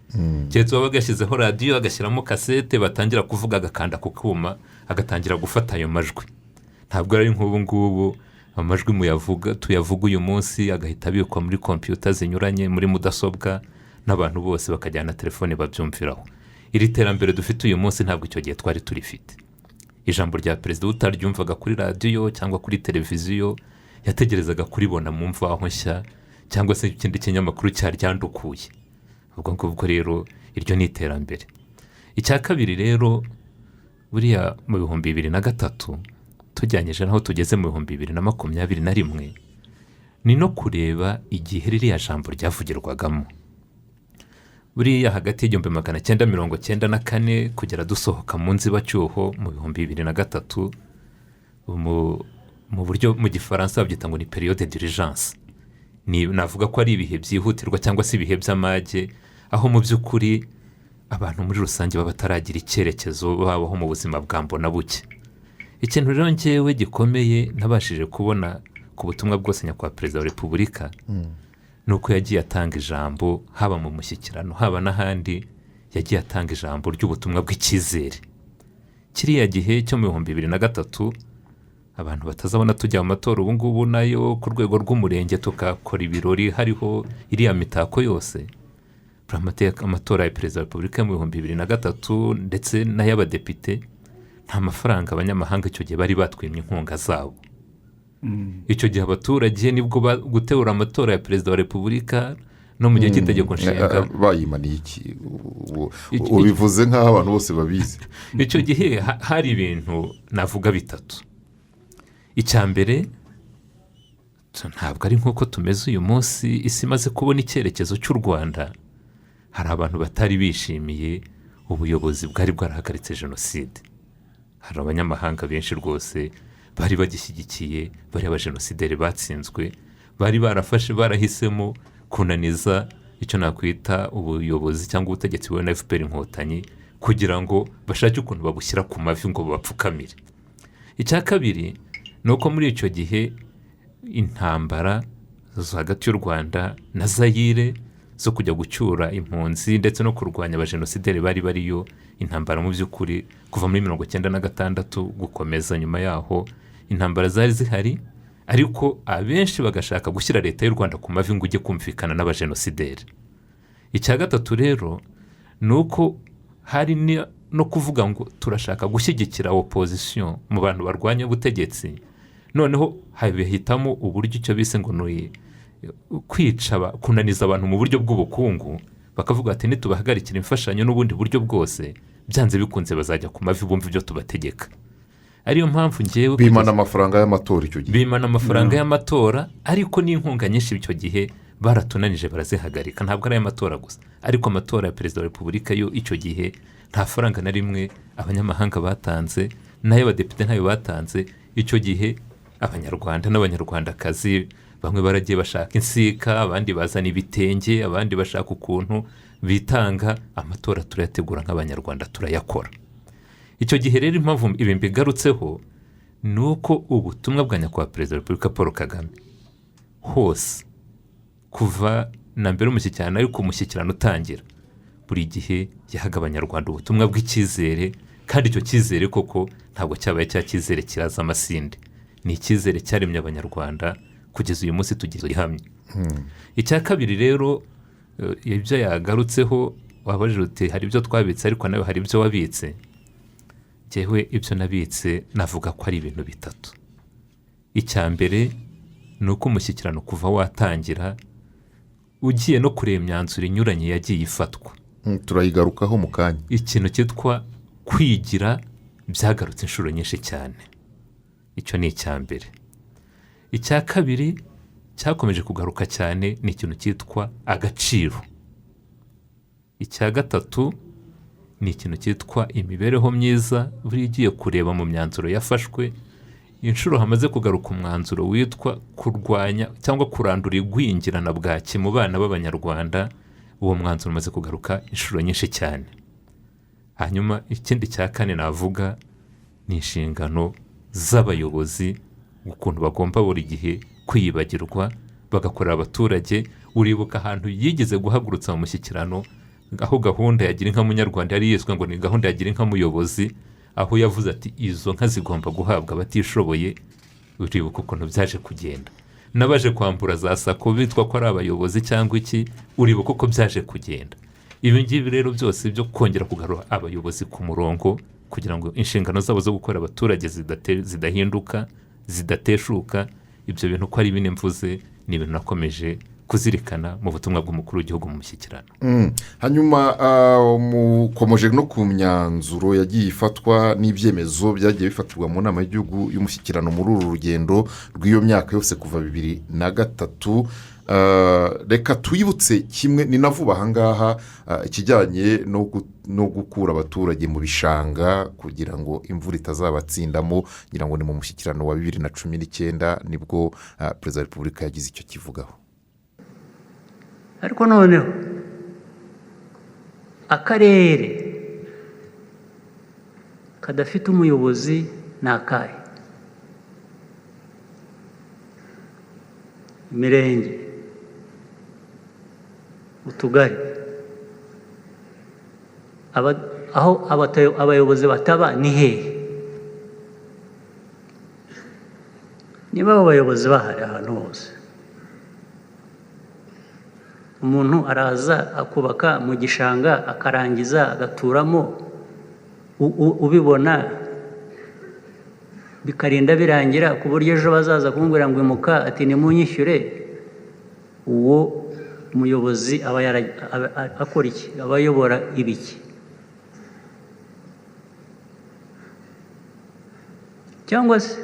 Keretse baba bagashyizeho radiyo agashyiramo kasete, batangira kuvuga, agakanda ku kuma, agatangira gufata ayo majwi. Ntabwo ari nk'ubu ngubu amajwi tuyavuga uyu munsi agahita abikwa muri kompiyuta zinyuranye, muri mudasobwa, n'abantu bose bakajyana telefone babyumviraho. Iri terambere dufite uyu munsi ntabwo icyo gihe twari turifite. Ijambo rya perezida utaryumvaga kuri radiyo cyangwa kuri televiziyo, yategerezaga kuribona mu mvaho nshya cyangwa se ikindi kinyamakuru cyaryandukuye. Ubwo ngubwo rero iryo ni iterambere. Icya kabiri rero, buriya mu 2003 tujyanyije naho tugeze mu 2021, ni no kureba igihe ririya jambo ryavugirwagamo. Buriya hagati y'1994 kugera dusohoka mu nzibacyuho mu 2003, mu buryo mu gifaransa babyita ngo ni periode d'urgence. Navuga ko ari ibihe byihutirwa cyangwa se ibihe by'amage, aho mu by'ukuri abantu muri rusange baba bataragira icyerekezo, babaho mu buzima bwa mbona buke. Ikintu rero njyewe gikomeye nabashije kubona ku butumwa bwose nyakubahwa perezida wa repubulika, nuko yagiye atanga ijambo, haba mu mushyikirano haba n'ahandi, yagiye atanga ijambo ry'ubutumwa bw'icyizere. Kiriya gihe cyo mu 2003 abantu batazabona tujya mu matora ubu ngubu nayo ku rwego rw'umurenge tukakora ibirori hariho iriya mitako yose. Amatora ya perezida wa repubulika mu 2003 ndetse n'ay'abadepite, nta mafaranga abanyamahanga icyo gihe bari batwimye inkunga zabo. Icyo gihe abaturage nibwo gutegura amatora ya perezida wa repubulika no mu gihe cy'itegeko nshinga bayimaniye iki, ubivuze nk'aho abantu bose babizi. Icyo gihe hari ibintu navuga bitatu. Icya mbere, ntabwo ari nk'uko tumeze uyu munsi, isi imaze kubona icyerekezo cy'u Rwanda. Hari abantu batari bishimiye ubuyobozi bwari bwarahagaritse jenoside. Hari abanyamahanga benshi rwose bari bagishyigikiye, bari abajenosideri batsinzwe, bari barafashe, barahisemo kunaniza icyo nakwita ubuyobozi cyangwa ubutegetsi bwa FPR Inkotanyi, kugira ngo bashake ukuntu babushyira ku mavi ngo bapfukamire. Icya kabiri ni uko muri icyo gihe intambara hagati y'u Rwanda na Zaire zo kujya gucyura impunzi ndetse no kurwanya abajenosideri bari bariyo. Intambara mu by'ukuri kuva muri 1996 gukomeza nyuma yaho intambara zari zihari, ariko abenshi bagashaka gushyira leta y'u Rwanda ku mavi ngo ujye kumvikana n'abajenosideri. Icya gatatu rero ni uko hari no kuvuga ngo turashaka gushyigikira opposition mu bantu barwanya ubutegetsi, noneho habihitamo uburyo icyo bise ngo ni kwica kunaniza abantu mu buryo bw'ubukungu, bakavuga ati nitubahagarikira imfashanyo n'ubundi buryo bwose byanze bikunze bazajya ku mavi bumva ibyo tubategeka. Ariyo mpamvu ngewe bimana amafaranga y'amatora icyo gihe, bimana amafaranga y'amatora, ariko n'inkunga nyinshi icyo gihe baratunanije barazihagarika. Ntabwo ari ay'amatora gusa, ariko amatora ya perezida wa repubulika yo icyo gihe nta faranga na rimwe abanyamahanga batanze, n'ay'abadepite ntayo batanze. Icyo gihe abanyarwanda n'abanyarwandakazi bamwe baragiye bashaka insika, abandi bazana ibitenge, abandi bashaka ukuntu bitanga, amatora turayategura nk'abanyarwanda turayakora. Icyo gihe rero impamvu ibi mbigarutseho ni uko ubutumwa bwa nyakubahwa perezida wa repubulika Paul Kagame hose kuva na mbere umushyikirano ariko umushyikirano utangira, buri gihe yahaga abanyarwanda ubutumwa bw'icyizere, kandi icyo cyizere koko ntabwo cyabaye cya cyizere kiraza amasinde, ni icyizere cyaremye abanyarwanda kugeza uyu munsi tugize ihamye. Icya kabiri rero ibyo yagarutseho, wabajije uti hari ibyo twabitse ariko nawe hari ibyo wabitse. Jyewe ibyo nabitse navuga ko ari ibintu bitatu. Icya mbere ni uko umushyikirano kuva watangira ugiye no kureba imyanzuro inyuranye yagiye ifatwa, turayigarukaho mu kanya. Ikintu cyitwa kwigira byagarutse inshuro nyinshi cyane, icyo ni icya mbere. Icya kabiri cyakomeje kugaruka cyane ni ikintu cyitwa agaciro. Icya gatatu ni ikintu cyitwa imibereho myiza, buri igiye kureba mu myanzuro yafashwe. Inshuro hamaze kugaruka umwanzuro witwa kurwanya cyangwa kurandura igwingirana bwaki mu bana b'abanyarwanda, uwo mwanzuro umaze kugaruka inshuro nyinshi cyane. Hanyuma ikindi cya kane navuga ni inshingano z'abayobozi, ukuntu bagomba buri gihe kwiyibagirwa bagakorera abaturage. Uribuka ahantu yigeze guhagurutsa mu mushyikirano, aho gahunda ya gira inka munyarwanda yari yiswe ngo ni gahunda ya gira inka muyobozi, aho yavuze ati izo nka zigomba guhabwa abatishoboye. Uribuka ukuntu byaje kugenda, n'abaje kwambura za sako bitwa ko ari abayobozi cyangwa iki, uribuka uko byaje kugenda. Ibi ngibi rero byose byo kongera kugarura abayobozi ku murongo kugira ngo inshingano zabo zo gukora abaturage zidahinduka, zidateshuka, ibyo bintu ko ari bine mvuze ni ibintu nakomeje kuzirikana mu butumwa bw'umukuru w'igihugu mu mushyikirano. Hanyuma mukomeje no ku myanzuro yagiye ifatwa n'ibyemezo byagiye bifatirwa mu nama y'igihugu y'umushyikirano muri uru rugendo rw'iyo myaka yose kuva 2003. Reka twibutse kimwe ni na vuba ahangaha ikijyanye no gukura abaturage mu bishanga kugira ngo imvura itazabatsindamo, ngira ngo ni mu mushyikirano wa 2019 nibwo perezida wa repubulika yagize icyo kivugaho. Ariko noneho akarere kadafite umuyobozi ni akahe? Imirenge, utugari, aho abayobozi bataba ni hehe? Niba abo bayobozi bahari ahantu hose, umuntu araza akubaka mu gishanga akarangiza agaturamo, ubibona bikarinda birangira ku buryo ejo bazaza kumubwira ngo imuka ati nimunyishyure. Uwo umuyobozi aba akora iki? Aba ayobora ibiki? Cyangwa se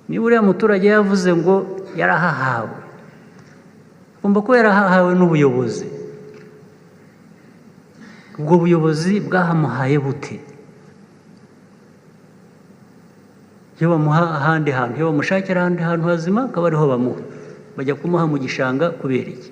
niba uriya muturage yavuze ngo yarahahawe, agomba kuba yarahahawe n'ubuyobozi. Ubwo buyobozi bwahamuhaye bute? Iyo bamuha ahandi hantu, iyo bamushakira ahandi hantu hazima akaba ariho bamuha, bajya kumuha mu gishanga kubera iki?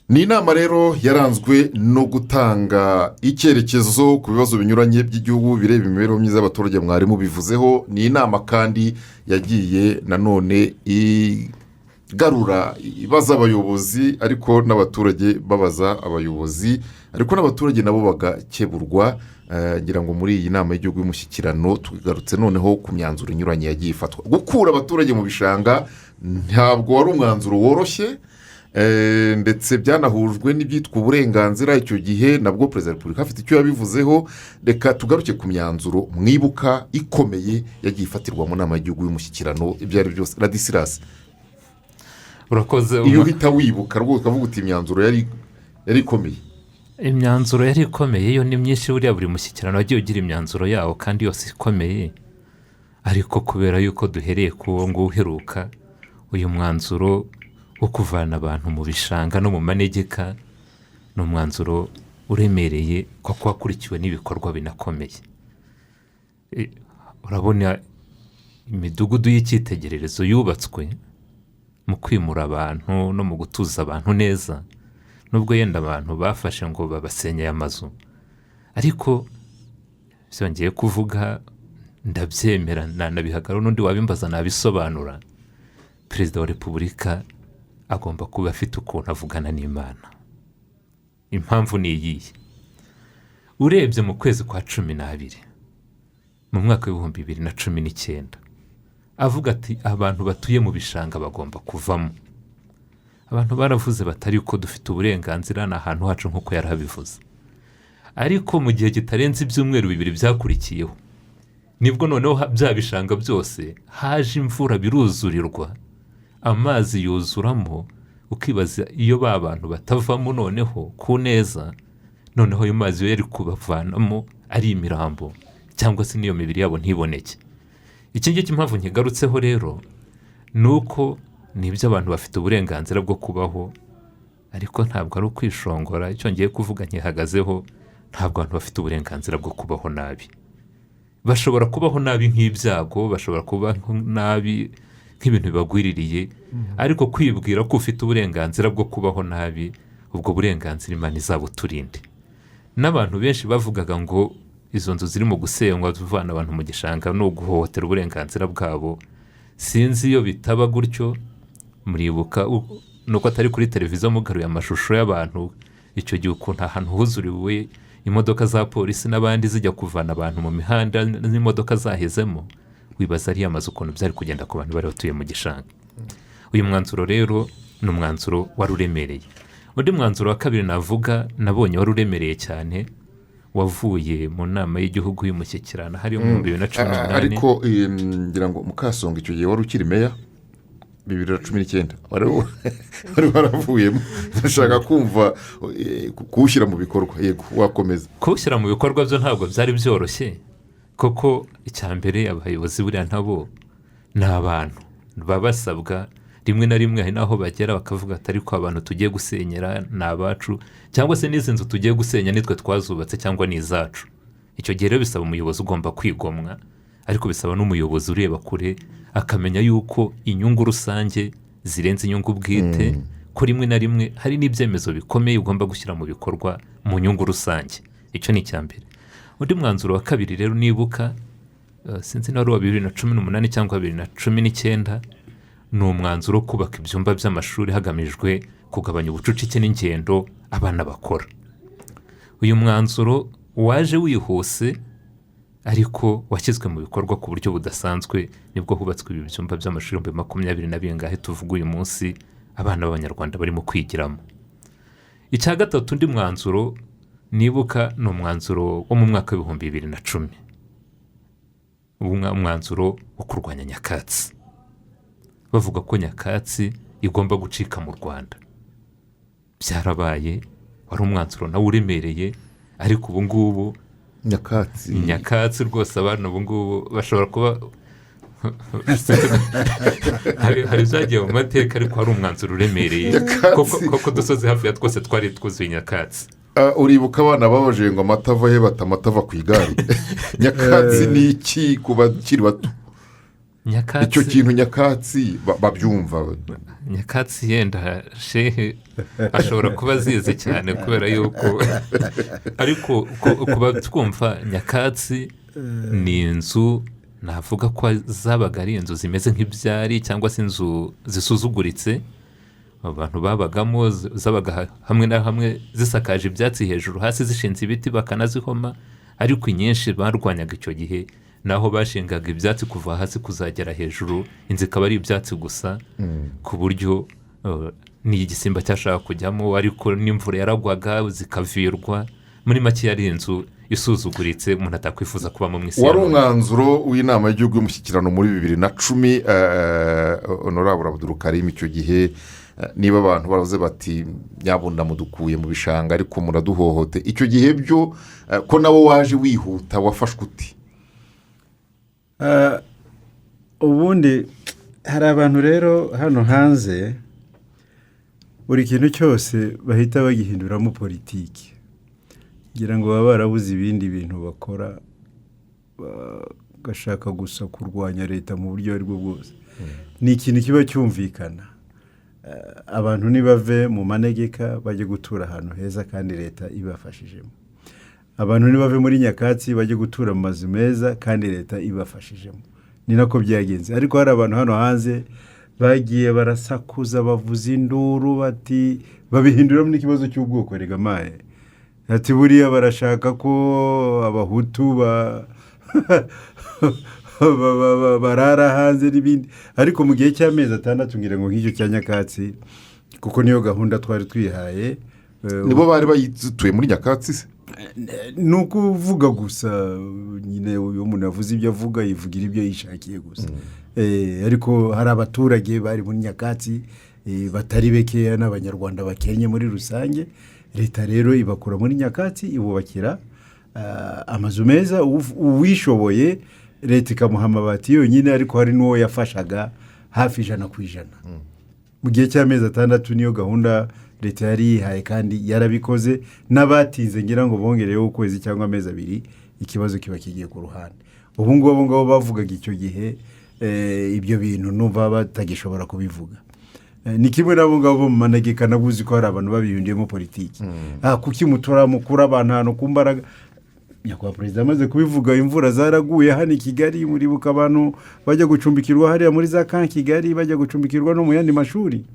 ni inama rero yaranzwe no gutanga icyerekezo ku bibazo binyuranye by'igihugu bireba imibereho myiza y'abaturage. Mwarimu bivuzeho, ni inama kandi yagiye nanone igarura ibaza abayobozi ariko n'abaturage babaza abayobozi ariko n'abaturage nabo bagakeburwa. Ngira ngo muri iyi nama y'igihugu y'umushyikirano tugarutse noneho ku myanzuro inyuranye yagiye ifatwa. Gukura abaturage mu bishanga ntabwo wari umwanzuro woroshye, ndetse byanahujwe n'ibyitwa uburenganzira. Icyo gihe nabwo perezida wa repubulika afite icyo yabivuzeho. Reka tugaruke ku myanzuro mwibuka ikomeye yagiye ifatirwa mu nama y'igihugu y'umushyikirano. Ibyo ari byose Ladislas, urakoze. iyo uhita wibuka rwose ukavuga uti imyanzuro yari ikomeye. Imyanzuro yari ikomeye yo ni myinshi, buriya buri mushyikirano wagiye ugira imyanzuro yawo kandi yose ikomeye, ariko kubera yuko duhereye ku wo nguwo uheruka, uyu mwanzuro wo kuvana abantu mu bishanga no mu manegeka ni umwanzuro uremereye kuko wakurikiwe n'ibikorwa binakomeye. Urabona imidugudu y'icyitegererezo yubatswe mu kwimura abantu no mu gutuza abantu neza, nubwo yenda abantu bafashe ngo babasenyeye amazu, ariko byongeye kuvuga ndabyemera nanabihagarara, n'undi wabimbaza nabisobanura. Perezida wa repubulika agomba kuba afite ukuntu avugana n'Imana. Impamvu ni iyihe: urebye mu kwezi kwa 12 mu mwaka w'ibihumbi 2019 avuga ati abantu batuye mu bishanga bagomba kuvamo. Abantu baravuze batari uko dufite uburenganzira n'ahantu hacu nk'uko yarabivuze, ariko mu gihe kitarenze ibyumweru 2 byakurikiyeho nibwo noneho bya bishanga byose haje imvura biruzurirwa, amazi yuzuramo. Ukibaza iyo ba bantu batavamo noneho ku neza, noneho ayo mazi yo yari kubavanamo ari imirambo cyangwa se n'iyo mibiri yabo ntiboneke. Iki ngiki impamvu nkigarutseho rero ni uko nibyo abantu bafite uburenganzira bwo kubaho, ariko ntabwo ari ukwishongora. Icyo ngiye kuvuga nkihagazeho, ntabwo abantu bafite uburenganzira bwo kubaho nabi. Bashobora kubaho nabi nk'ibyago, bashobora kubaho nabi nk'ibintu bibagwiririye, ariko kwibwira ko ufite uburenganzira bwo kubaho nabi, ubwo burenganzira Imana izabuturinde. N'abantu benshi bavugaga ngo izo nzu zirimo gusenywa zivana abantu mu gishanga no guhohotera uburenganzira bwabo. Sinzi iyo bitaba gutyo. Muribuka nuko atari kuri televiziyo mugaruye amashusho y'abantu icyo gihe ukuntu ahantu huzuriwe imodoka za polisi n'abandi zijya kuvana abantu mu mihanda n'imodoka zahezemo, wibaza ariya mazu ukuntu byari kugenda ku bantu bari batuye mu gishanga. Uyu mwanzuro rero ni umwanzuro wari uremereye. Undi mwanzuro wa kabiri navuga nabonye wari uremereye cyane, wavuye mu nama y'igihugu y'umushyikirano hariyo mu 2018. Ariko ngira ngo Mukasonga icyo gihe wari ukiri meya 2019 wari waravuyemo. Ndashaka kumva kuwushyira mu bikorwa. Yego, wakomeza. Kuwushyira mu bikorwa byo ntabwo byari byoroshye, koko icya mbere abayobozi buriya nabo ni abantu babasabwa rimwe na rimwe, hari n'aho bagera bakavuga atari ko abantu tugiye gusenyera ni abacu, cyangwa se n'izi nzu tugiye gusenya nitwe twazubatse cyangwa ni izacu. Icyo gihe rero bisaba umuyobozi ugomba kwigomwa, ariko bisaba n'umuyobozi ureba kure akamenya yuko inyungu rusange zirenze inyungu bwite, ko rimwe na rimwe hari n'ibyemezo bikomeye ugomba gushyira mu bikorwa mu nyungu rusange. Icyo ni icya mbere. Undi mwanzuro wa kabiri rero nibuka, sinzi na wa 2018 cyangwa 2019, ni umwanzuro wo kubaka ibyumba by'amashuri hagamijwe kugabanya ubucucike n'ingendo abana bakora. Uyu mwanzuro waje wihuse, ariko washyizwe mu bikorwa ku buryo budasanzwe. Nibwo hubatswe ibi byumba by'amashuri 22 tuvuga uyu munsi abana b'Abanyarwanda barimo kwigiramo. Icya gatatu undi mwanzuro nibuka ni umwanzuro wo mu mwaka w'ibihumbi 2010, umwanzuro wo kurwanya nyakatsi. Bavuga ko nyakatsi igomba gucika mu Rwanda. Byarabaye, wari umwanzuro nawe uremereye, ariko ubu ngubu nyakatsi rwose abana ubu ngubu bashobora kuba hari zagiye mu mateka, ariko hari umwanzuro uremereye koko dusoze hafi ya twose twari twuzuye nyakatsi. Uribuka abana babaje ngo amata ava ku igare. Nyakatsi ni iki ku bakiri bato? icyo kintu nyakatsi babyumva. Nyakatsi yenda shehe ashobora kuba azizi cyane kubera yuko ariko kuba twumva nyakatsi ni inzu navuga ko zabaga ari inzu zimeze nk'ibyari cyangwa se inzu zisuzuguritse abantu babagamo, zabaga hamwe na hamwe zisakaje ibyatsi hejuru, hasi zishinze ibiti bakanazihoma, ariko inyinshi barwanyaga icyo gihe naho bashingaga ibyatsi kuva hasi kuzagera hejuru, inzu ikaba ari ibyatsi gusa, ku buryo ni igisimba cyashaka kujyamo, ariko n'imvura yaragwaga zikavirwa. Muri make yari inzu isuzuguritse umuntu atakwifuza kubamo mu isi. Wari umwanzuro w'inama y'igihugu y'umushyikirano muri 2010, Honorable Abdul Karim, icyo gihe niba abantu baravuze bati nyabunda mudukuye mu bishanga ariko muraduhohote, icyo gihe byo ko nawo waje wihuta wafashwe uti? Ubundi hari abantu rero hano hanze buri kintu cyose bahita bagihinduramo politiki, ngira ngo baba barabuze ibindi bintu bakora, bagashaka gusa kurwanya leta mu buryo ari bwo bwose. Ni ikintu kiba cyumvikana, abantu nibave mu manegeka bajye gutura ahantu heza kandi leta ibafashijemo, abantu nibave muri nyakatsi bajye gutura mu mazu meza kandi leta ibafashijemo. Ni nako byagenze. Ariko hari abantu hano hanze bagiye barasakuza bavuza induru bati babihinduramo n'ikibazo cy'ubwoko. Regamaye ati buriya barashaka ko abahutu barara hanze n'ibindi, ariko mu gihe cy'amezi 6 ngira ngo nk'icyo cya nyakatsi, kuko niyo gahunda twari twihaye. Nibo bari bayituye muri nyakatsi se? Ni ukuvuga gusa nyine uyu muntu yavuze ibyo avuga, yivugira ibyo yishakiye gusa. Ariko hari abaturage bari muri nyakatsi batari bekeya n'abanyarwanda bakenye muri rusange. Leta rero ibakura muri nyakatsi ibubakira amazu meza, uwishoboye leta ikamuha amabati yonyine, ariko hari n'uwo yafashaga hafi 100%. Mu gihe cy'amezi 6 niyo gahunda leta yari yihaye kandi yarabikoze, n'abatinze ngira ngo bongereho ukwezi cyangwa amezi 2, ikibazo kiba kigiye ku ruhande. Ubu ngabo bavugaga icyo gihe ibyo bintu numva batagishobora kubivuga. Ni kimwe nabo ngabo mu manegeka nabuzi ko hari abantu babihindiyemo politiki. Kuki mutora mukura abantu hano kumbaraga? Nyakwa Perezida amaze kubivuga, imvura zaraguye hano i Kigali, muri buka abantu bajya gucumbikirwa hariya muri za kan Kigali, bajya gucumbikirwa no mu yandi mashuri.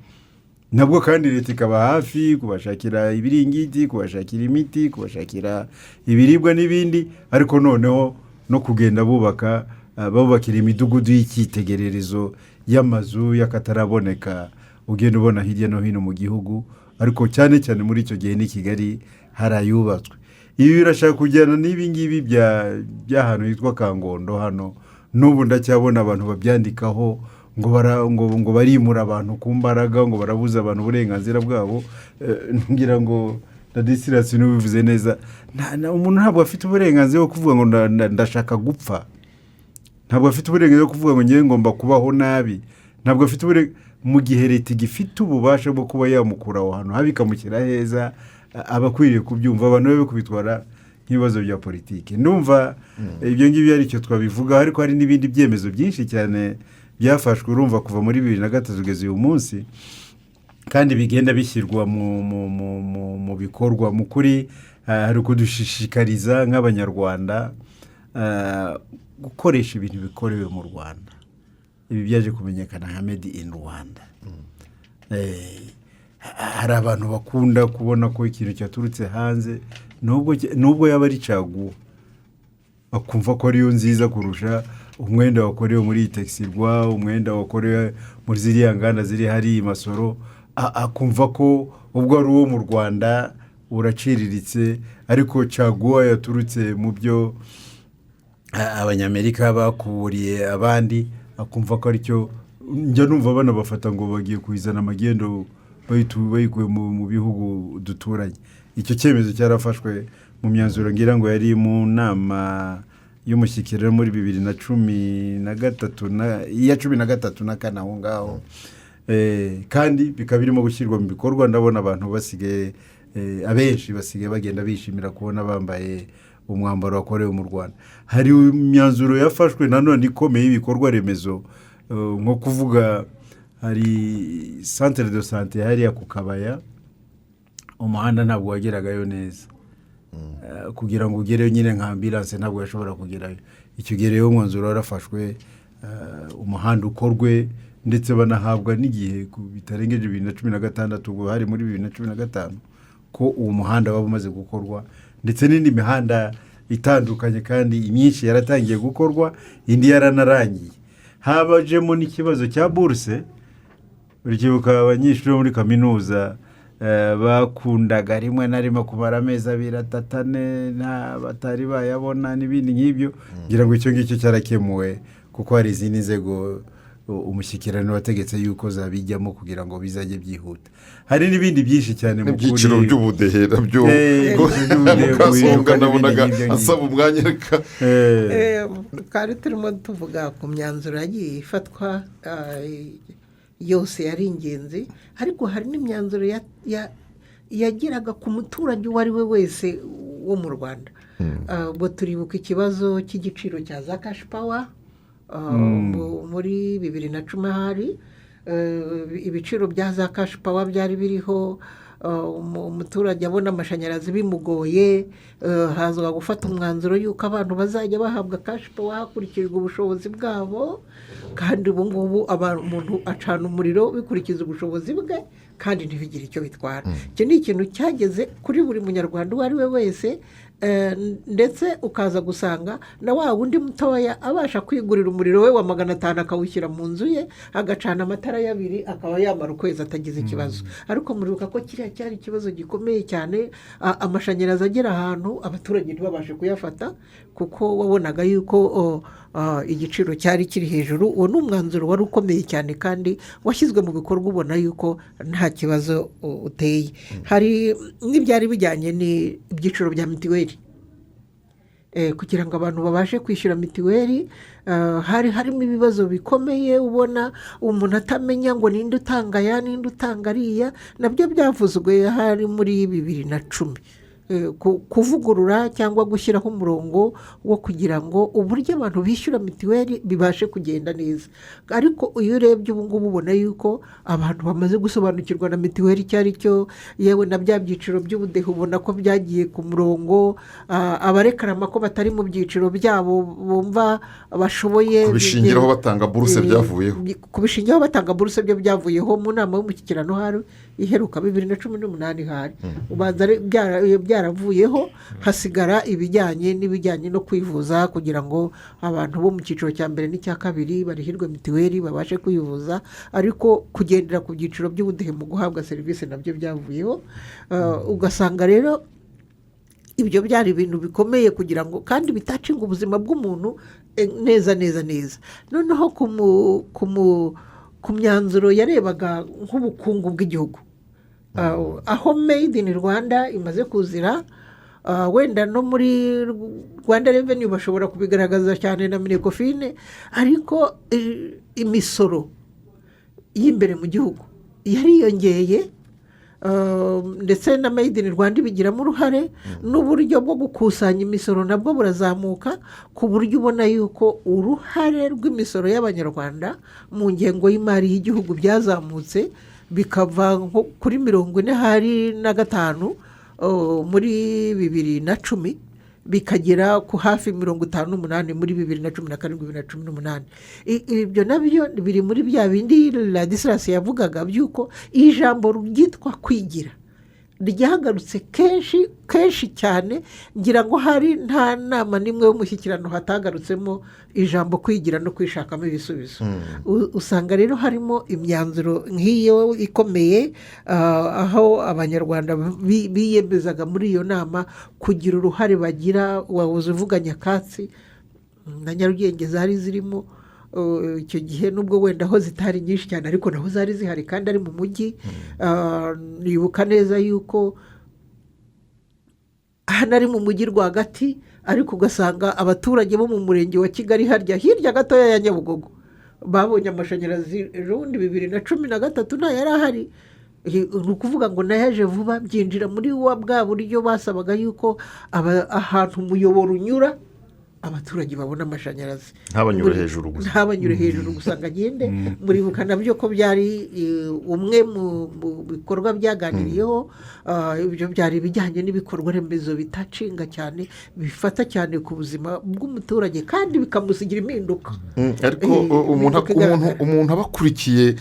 Nabwo kandi leta ikaba hafi kubashakira ibiringiti, kubashakira imiti, kubashakira ibiribwa n'ibindi, ariko noneho no kugenda bubakira imidugudu y'ikitegererezo y'amazu y'akataraboneka ugenda ubona hirya no hino mu gihugu, ariko cyane cyane muri icyo gihe ni Kigali harayubatswe. Ibi birashaka kujyana n'ibi ngibi by'ahantu hitwa Kangondo hano, n'ubu ndacyabona abantu babyandikaho ngo barimura abantu ku mbaraga, ngo barabuza abantu uburenganzira bwabo. Ngira ngo Ladislas n'ubivuze neza, umuntu ntabwo afite uburenganzira bwo kuvuga ngo ndashaka gupfa, ntabwo afite uburenganzira bwo kuvuga ngo ngiye ngomba kubaho nabi, ntabwo afite mu gihe leta igifite ububasha bwo kuba yamukura aho hantu habi ikamushyira heza, abakwiriye kubyumva, abantu babe kubitwara nk'ibibazo bya politiki. Ndumva ibyo ngibyo ari cyo twabivuga, ariko hari n'ibindi byemezo byinshi cyane byafashwe urumva kuva muri 2003 kugeza uyu munsi, kandi bigenda bishyirwa mu bikorwa. Mu kuri hari kudushishikariza nk'abanyarwanda gukoresha ibintu bikorewe mu Rwanda. Ibi byaje kumenyekana nka Made in Rwanda. Hari abantu bakunda kubona ko ikintu cyaturutse hanze nubwo yaba ari caguwa, bakumva ko ariyo nziza kurusha umwenda wakorewe muri Texirwa, umwenda wakorewe muri ziriya nganda ziri hari Masoro, akumva ko ubwo ari uwo mu Rwanda uraciriritse, ariko caguwa yaturutse mu byo abanyamerika bakuriye abandi, akumva ko aricyo. Njya numva bana bafata ngo bagiye kuyizana amagendo bayikuye mu bihugu duturanye. Icyo cyemezo cyarafashwe mu myanzuro ngira ngo yari mu nama y'umushyikirano muri 2013 na kane aho ngaho, kandi bikaba birimo gushyirwa mu bikorwa. Ndabona abantu basigaye abenshi basigaye bagenda bishimira kubona bambaye umwambaro wakorewe mu Rwanda. Hari imyanzuro yafashwe nanone ikomeye y'ibikorwa remezo, nko kuvuga hari centre de santé hariya ku Kabaya, umuhanda ntabwo wageragayo neza. Kugira ngo ugereyo nyine nka ambulance ntabwo yashobora kugerayo. Icyo gihe rero umwanzuro warafashwe, umuhanda ukorwe, ndetse banahabwa n'igihe bitarengeje 2016, ubwo hari muri 2015 ko uwo muhanda waba umaze gukorwa, ndetse n'indi mihanda itandukanye kandi imyinshi yaratangiye gukorwa, indi yaranarangiye. Habajemo n'ikibazo cya bourse. Urikibuka abanyeshuri bo muri kaminuza bakundaga rimwe na rimwe kumara amezi 2-3 batari bayabona n'ibindi nk'ibyo. Ngira ngo icyo ngicyo cyarakemuwe kuko hari izindi nzego umushyikirano wategetse yuko zabijyamo kugira ngo bizajye byihuta. Hari n'ibindi byinshi cyane mu byiciro by'ubudehe nabyo Mukasonga nabonaga asaba umwanya reka twari turimo tuvuga ku myanzuro yagiye ifatwa, yose yari ingenzi, ariko hari n'imyanzuro yageraga ku muturage uwo ari we wese wo mu Rwanda. Ubwo turibuka ikibazo cy'igiciro cya za cash power muri 2010 hari ibiciro bya za cash power byari biriho, umuturage abona amashanyarazi bimugoye, hazwa gufata umwanzuro yuko abantu bazajya bahabwa cash power hakurikijwe ubushobozi bwabo, kandi ubu ngubu umuntu acana umuriro bikurikiza ubushobozi bwe kandi ntibigire icyo bitwara. Icyo ni ikintu cyageze kuri buri munyarwanda uwo ari we wese, ndetse ukaza gusanga na wa wundi mutoya abasha kwigurira umuriro we wa 500 akawushyira mu nzu ye, agacana amatara y'abiri akaba yamara ukwezi atagize ikibazo. Ariko muribuka ko kiriya cyari ikibazo gikomeye cyane, amashanyarazi agera ahantu abaturage ntibabashe kuyafata kuko wabonaga yuko igiciro cyari kiri hejuru. Uwo ni umwanzuro wari ukomeye cyane kandi washyizwe mu bikorwa ubona yuko nta kibazo uteye. Hari n'ibyari bijyanye n'ibyiciro bya mitiweli, kugira ngo abantu babashe kwishyura mitiweli. Hari harimo ibibazo bikomeye, ubona umuntu atamenya ngo ninde utanga aya ninde utanga ariya. Nabyo byavuzwe hari muri 2010, kuvugurura cyangwa gushyiraho umurongo wo kugira ngo uburyo abantu bishyura mitiweli bibashe kugenda neza. Ariko iyo urebye ubu ngubu ubona yuko abantu bamaze gusobanukirwa na mitiweli icyo ari cyo, yewe na bya byiciro by'ubudehe ubona ko byagiye ku murongo. Abarekarama ko batari mu byiciro byabo bumva bashoboye kubishingiraho batanga buruse byavuyeho, kubishingiraho batanga buruse byo byavuyeho mu nama y'umushyikirano hari iheruka 2018 hari. Ubanza byaravuyeho, hasigara n'ibijyanye no kwivuza kugira ngo abantu bo mu cyiciro cya mbere n'icya kabiri barihirwe mitiweli babashe kwivuza. Ariko kugendera ku byiciro by'ubudehe mu guhabwa serivisi nabyo byavuyeho. Ugasanga rero ibyo byari ibintu bikomeye kugira ngo kandi bitacinga ubuzima bw'umuntu neza. Noneho ku myanzuro yarebaga nk'ubukungu bw'igihugu, aho made in Rwanda imaze kuzira, wenda no muri Rwanda Revenue bashobora kubigaragaza cyane na Minecofine, ariko imisoro y'imbere mu gihugu yariyongeye, ndetse na made in Rwanda ibigiramo uruhare, n'uburyo bwo gukusanya imisoro nabwo burazamuka, ku buryo ubona yuko uruhare rw'imisoro y'abanyarwanda mu ngengo y'imari y'igihugu byazamutse bikava kuri 45 muri 2010 bikagera ku hafi 58 muri 2017-2018. Ibyo nabyo biri muri bya bindi Ladislas yavugaga by'uko ijambo ryitwa kwigira ryagarutse kenshi cyane. Ngira ngo hari nta nama nimwe y'umushyikirano hatagarutsemo ijambo kwigira no kwishakamo ibisubizo. Usanga rero harimo imyanzuro nk'iyo ikomeye, aho abanyarwanda biyemezaga muri iyo nama kugira uruhare bagira. Wabuze uvuga Nyakatsi na Nyarugenge zari zirimo icyo gihe, nubwo wenda aho zitari nyinshi cyane ariko naho zari zihari kandi ari mu mujyi. Nibuka neza yuko hano ari mu mujyi rwagati, ariko ugasanga abaturage bo mu murenge wa Kigali hirya gatoya ya Nyabugogo babonye amashanyarazi ejo bundi 2013 nta yari ahari. ni ukuvuga ngo nayaje vuba byinjira muri bwa buryo basabaga yuko ahantu umuyoboro unyura abaturage babona amashanyarazi ntabanyure hejuru gusa ntabanyure hejuru gusa ngo agende muribuka nabyo ko byari umwe mu bikorwa byaganiriyeho ibyo byari ibijyanye n'ibikorwa remezo bitacinga cyane bifata cyane ku buzima bw'umuturage kandi bikamusigira impinduka ariko umuntu aba akurikiye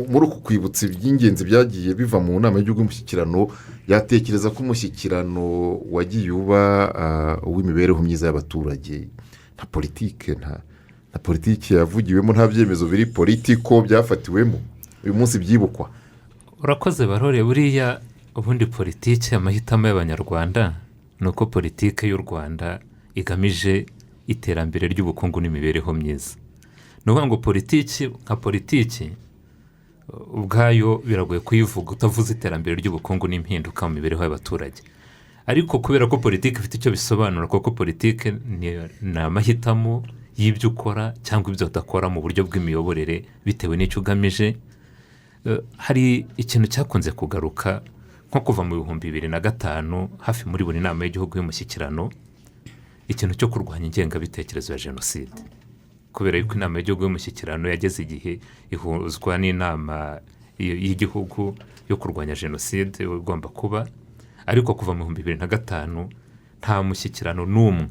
muri uku kwibutsa iby'ingenzi byagiye biva mu nama y'igihugu y'umushyikirano yatekereza ko umushyikirano wagiye uba uw'imibereho myiza y'abaturage nta politiki yavugiwemo nta byemezo biri politiko byafatiwemo uyu munsi byibukwa. urakoze barore buriya ubundi politiki amahitamo y'abanyarwanda ni uko politiki y'u Rwanda igamije iterambere ry'ubukungu n'imibereho myiza. ni ukuvuga ngo politiki nka politiki ubwayo biragoye kuyivuga utavuze iterambere ry'ubukungu n'impinduka mu mibereho y'abaturage, ariko kubera ko politiki ifite icyo bisobanura kuko politiki ni amahitamo y'ibyo ukora cyangwa ibyo udakora mu buryo bw'imiyoborere bitewe n'icyo ugamije. Hari ikintu cyakunze kugaruka nko kuva mu 2005 hafi muri buri nama y'igihugu y'umushyikirano, ikintu cyo kurwanya ingengabitekerezo ya jenoside, kubera yuko inama y'igihugu y'umushyikirano yageze igihe ihuzwa n'inama y'igihugu yo kurwanya jenoside igomba kuba, ariko kuva mu 2005 nta mushyikirano n'umwe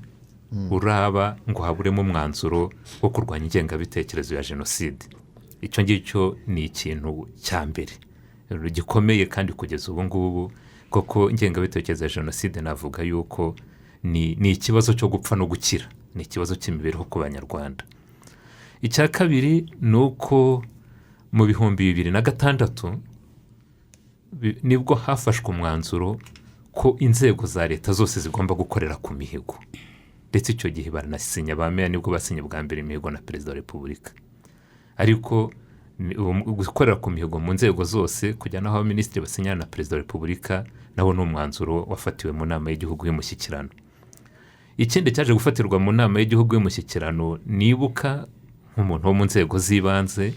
uraba ngo haburemo umwanzuro wo kurwanya ingengabitekerezo ya jenoside. Icyo ngicyo ni ikintu cya mbere gikomeye kandi kugeza ubu ngubu, koko ingengabitekerezo ya jenoside navuga yuko ni ikibazo cyo gupfa no gukira, ni ikibazo cy'imibereho ku banyarwanda. Icya kabiri ni uko mu 2006 nibwo hafashwe umwanzuro ko inzego za leta zose zigomba gukorera ku mihigo, ndetse icyo gihe baranasinya ba meya nibwo basinye bwa mbere imihigo na perezida wa repubulika. Ariko gukorera ku mihigo mu nzego zose kujya n'aho abaminisitiri basinyana na perezida wa repubulika nawo ni umwanzuro wafatiwe mu nama y'igihugu y'umushyikirano. Ikindi cyaje gufatirwa mu nama y'igihugu y'umushyikirano nibuka nk'umuntu wo mu nzego z'ibanze,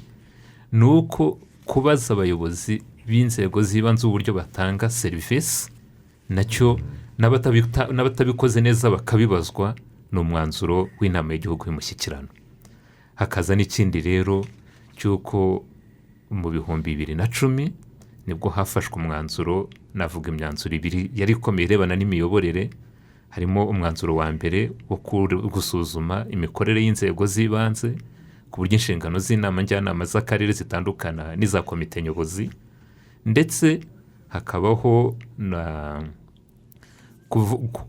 ni uko kubaza abayobozi b'inzego z'ibanze uburyo batanga serivisi nacyo n'abatabikoze neza bakabibazwa, ni umwanzuro w'inama y'igihugu y'umushyikirano. Hakaza n'ikindi rero cy'uko mu 2010 nibwo hafashwe umwanzuro, navuga imyanzuro ibiri yari ikomeye irebana n'imiyoborere. Harimo umwanzuro wa mbere wo gusuzuma imikorere y'inzego z'ibanze ku buryo inshingano z'inama njyanama z'akarere zitandukana n'iza komite nyobozi, ndetse hakabaho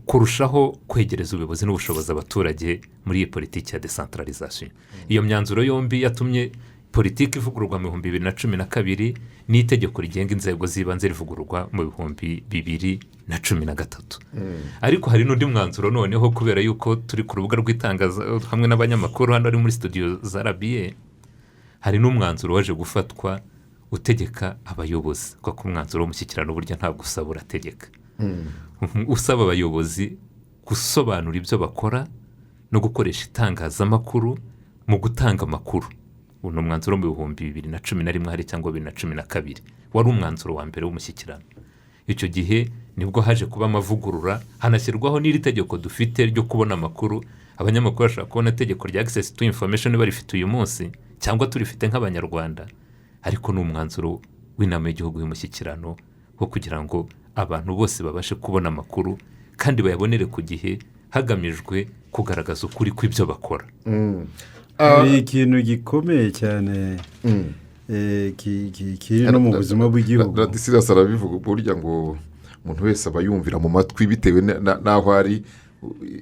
kurushaho kwegereza ubuyobozi n'ubushobozi abaturage muri iyi politiki ya decentralisation. Iyo myanzuro yombi yatumye politiki ivugururwa mu 2012 n'itegeko rigenga inzego z'ibanze rivugururwa mu 2013. Ariko hari n'undi mwanzuro noneho, kubera yuko turi ku rubuga rw'itangaza hamwe n'abanyamakuru hano ari muri studio za RBA, hari n'umwanzuro waje gufatwa utegeka abayobozi, kuko umwanzuro w'umushyikirano burya ntabwo usaba urategeka. Usaba abayobozi gusobanura ibyo bakora no gukoresha itangazamakuru mu gutanga amakuru. Uno mwanzuro mu 2011 hari cyangwa 2012 wari umwanzuro wa mbere w'umushyikirano. Icyo gihe nibwo haje kuba amavugurura, hanashyirwaho n'iri tegeko dufite ryo kubona amakuru. Abanyamakuru bashaka kubona itegeko rya access to information barifite uyu munsi cyangwa turifite nk'abanyarwanda, ariko ni umwanzuro w'inama y'igihugu y'umushyikirano wo kugira ngo abantu bose babashe kubona amakuru kandi bayabonere ku gihe, hagamijwe kugaragaza ukuri kw'ibyo bakora. Hari ikintu gikomeye cyane kiri no mu buzima bw'igihugu. Radisirasi arabivuga burya ngo umuntu wese aba yumvira mu matwi bitewe n'aho ari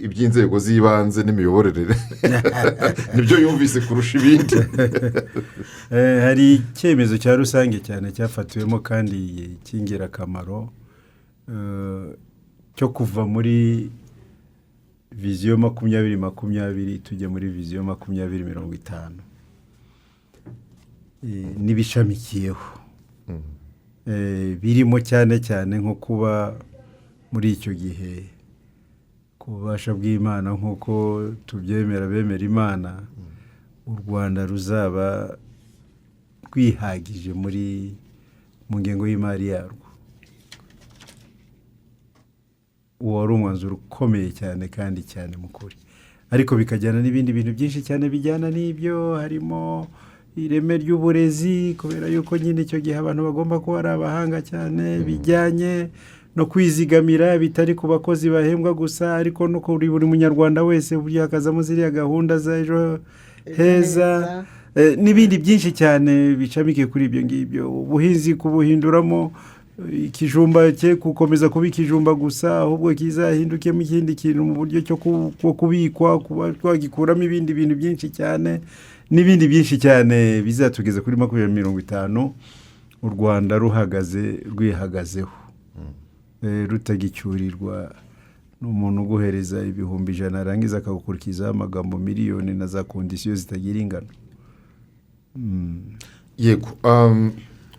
iby'inzego z'ibanze n'imiyoborere nibyo yumvise kurusha ibindi. Hari icyemezo cya rusange cyane cyafatiwemo kandi cy'ingirakamaro cyo kuva muri viziyo 2020 tujya muri viziyo 2050 n'ibishamikiyeho birimo cyane cyane nko kuba muri icyo gihe ku bubasha bw'Imana nk'uko tubyemera bemera Imana, u Rwanda ruzaba rwihagije muri mu ngengo y'imari yarwo. Uwo wari umwanzuro ukomeye cyane kandi cyane mu kuri, ariko bikajyana n'ibindi bintu byinshi cyane bijyana n'ibyo, harimo ireme ry'uburezi, kubera yuko nyine icyo gihe abantu bagomba kuba ari abahanga cyane, bijyanye no kwizigamira bitari ku bakozi bahembwa gusa, ariko no kuri buri munyarwanda wese, uburyo hakazamo ziriya gahunda za ejo heza, n'ibindi byinshi cyane bicamikiye kuri ibyo ngibyo. Ubuhinzi kubuhinduramo ikijumba cye gukomeza kuba ikijumba gusa, ahubwo kizahindukemo ikindi kintu mu buryo cyo kubikwa, kuba twagikuramo ibindi bintu byinshi cyane, n'ibindi byinshi cyane bizatugeza kuri 2050 u Rwanda rwihagazeho, rutagicyurirwa n'umuntu uguhereza ibihumbi 100 arangiza akagukurikizaho amagambo miliyoni na za kondisiyo zitagira ingano. Yego,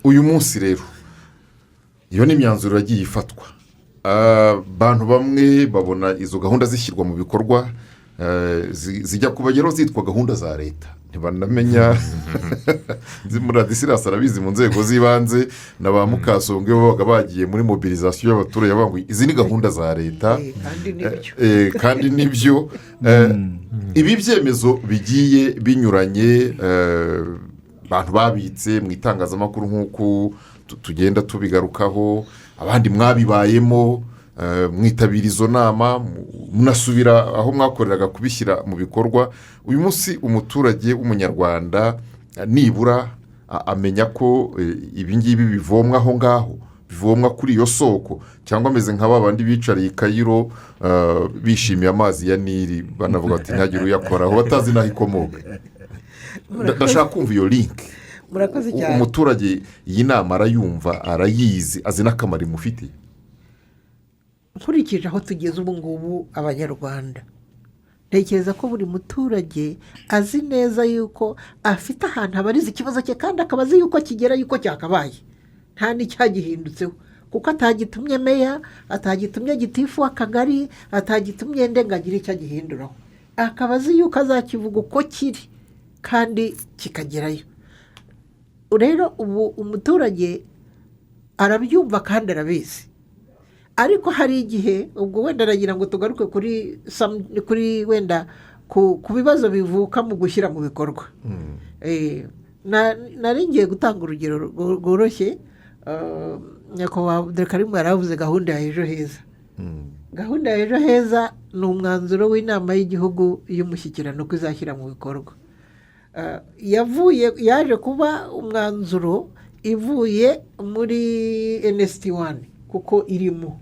uyu munsi rero iyo ni imyanzuro yagiye ifatwa, abantu bamwe babona izo gahunda zishyirwa mu bikorwa zijya kubageraho zitwa gahunda za leta, ntibanamenya Radisirasi arabizi mu nzego z'ibanze na ba Mukasonge babaga bagiye muri mobilizasiyo y'abaturage bavuga ngo izi ni gahunda za leta, kandi nibyo. Ibi byemezo bigiye binyuranye abantu babitse mu itangazamakuru nk'uko tugenda tubigarukaho, abandi mwabibayemo, mwitabira izo nama, munasubira aho mwakoreraga kubishyira mu bikorwa. Uyu munsi umuturage w'umunyarwanda nibura amenya ko ibi ngibi bivomwa aho ngaho, bivomwa kuri iyo soko, cyangwa ameze nka babandi bicariye i Kayiro bishimiye amazi ya Nili, banavuga ati ntihagire uyakoraho batazi n'aho ikomoka. Ndashaka kumva iyo link. Murakoze cyane. Umuturage iyi nama arayumva, arayizi, azi n'akamaro imufitiye. Nkurikije aho tugeze ubu ngubu abanyarwanda, ntekereza ko buri muturage azi neza yuko afite ahantu abariza ikibazo cye, kandi akaba azi yuko kigera yuko cyakabaye, nta n'icyagihindutseho, kuko atagitumye meya, atagitumye gitifu w'akagari, atagitumye ndengagira icyo agihinduraho, akaba azi yuko azakivuga uko kiri kandi kikagerayo. Rero ubu umuturage arabyumva kandi arabizi, ariko hari igihe ubwo wenda aragira ngo tugaruke kuri wenda ku bibazo bivuka mu gushyira mu bikorwa. Nari ngiye gutanga urugero rworoshye. Nyakubahwa Abdulkarim yaravuze gahunda ya ejo heza. Gahunda ya ejo heza ni umwanzuro w'inama y'igihugu y'umushyikirano ko izashyira mu bikorwa. Yaje kuba umwanzuro ivuye muri NST1, kuko irimo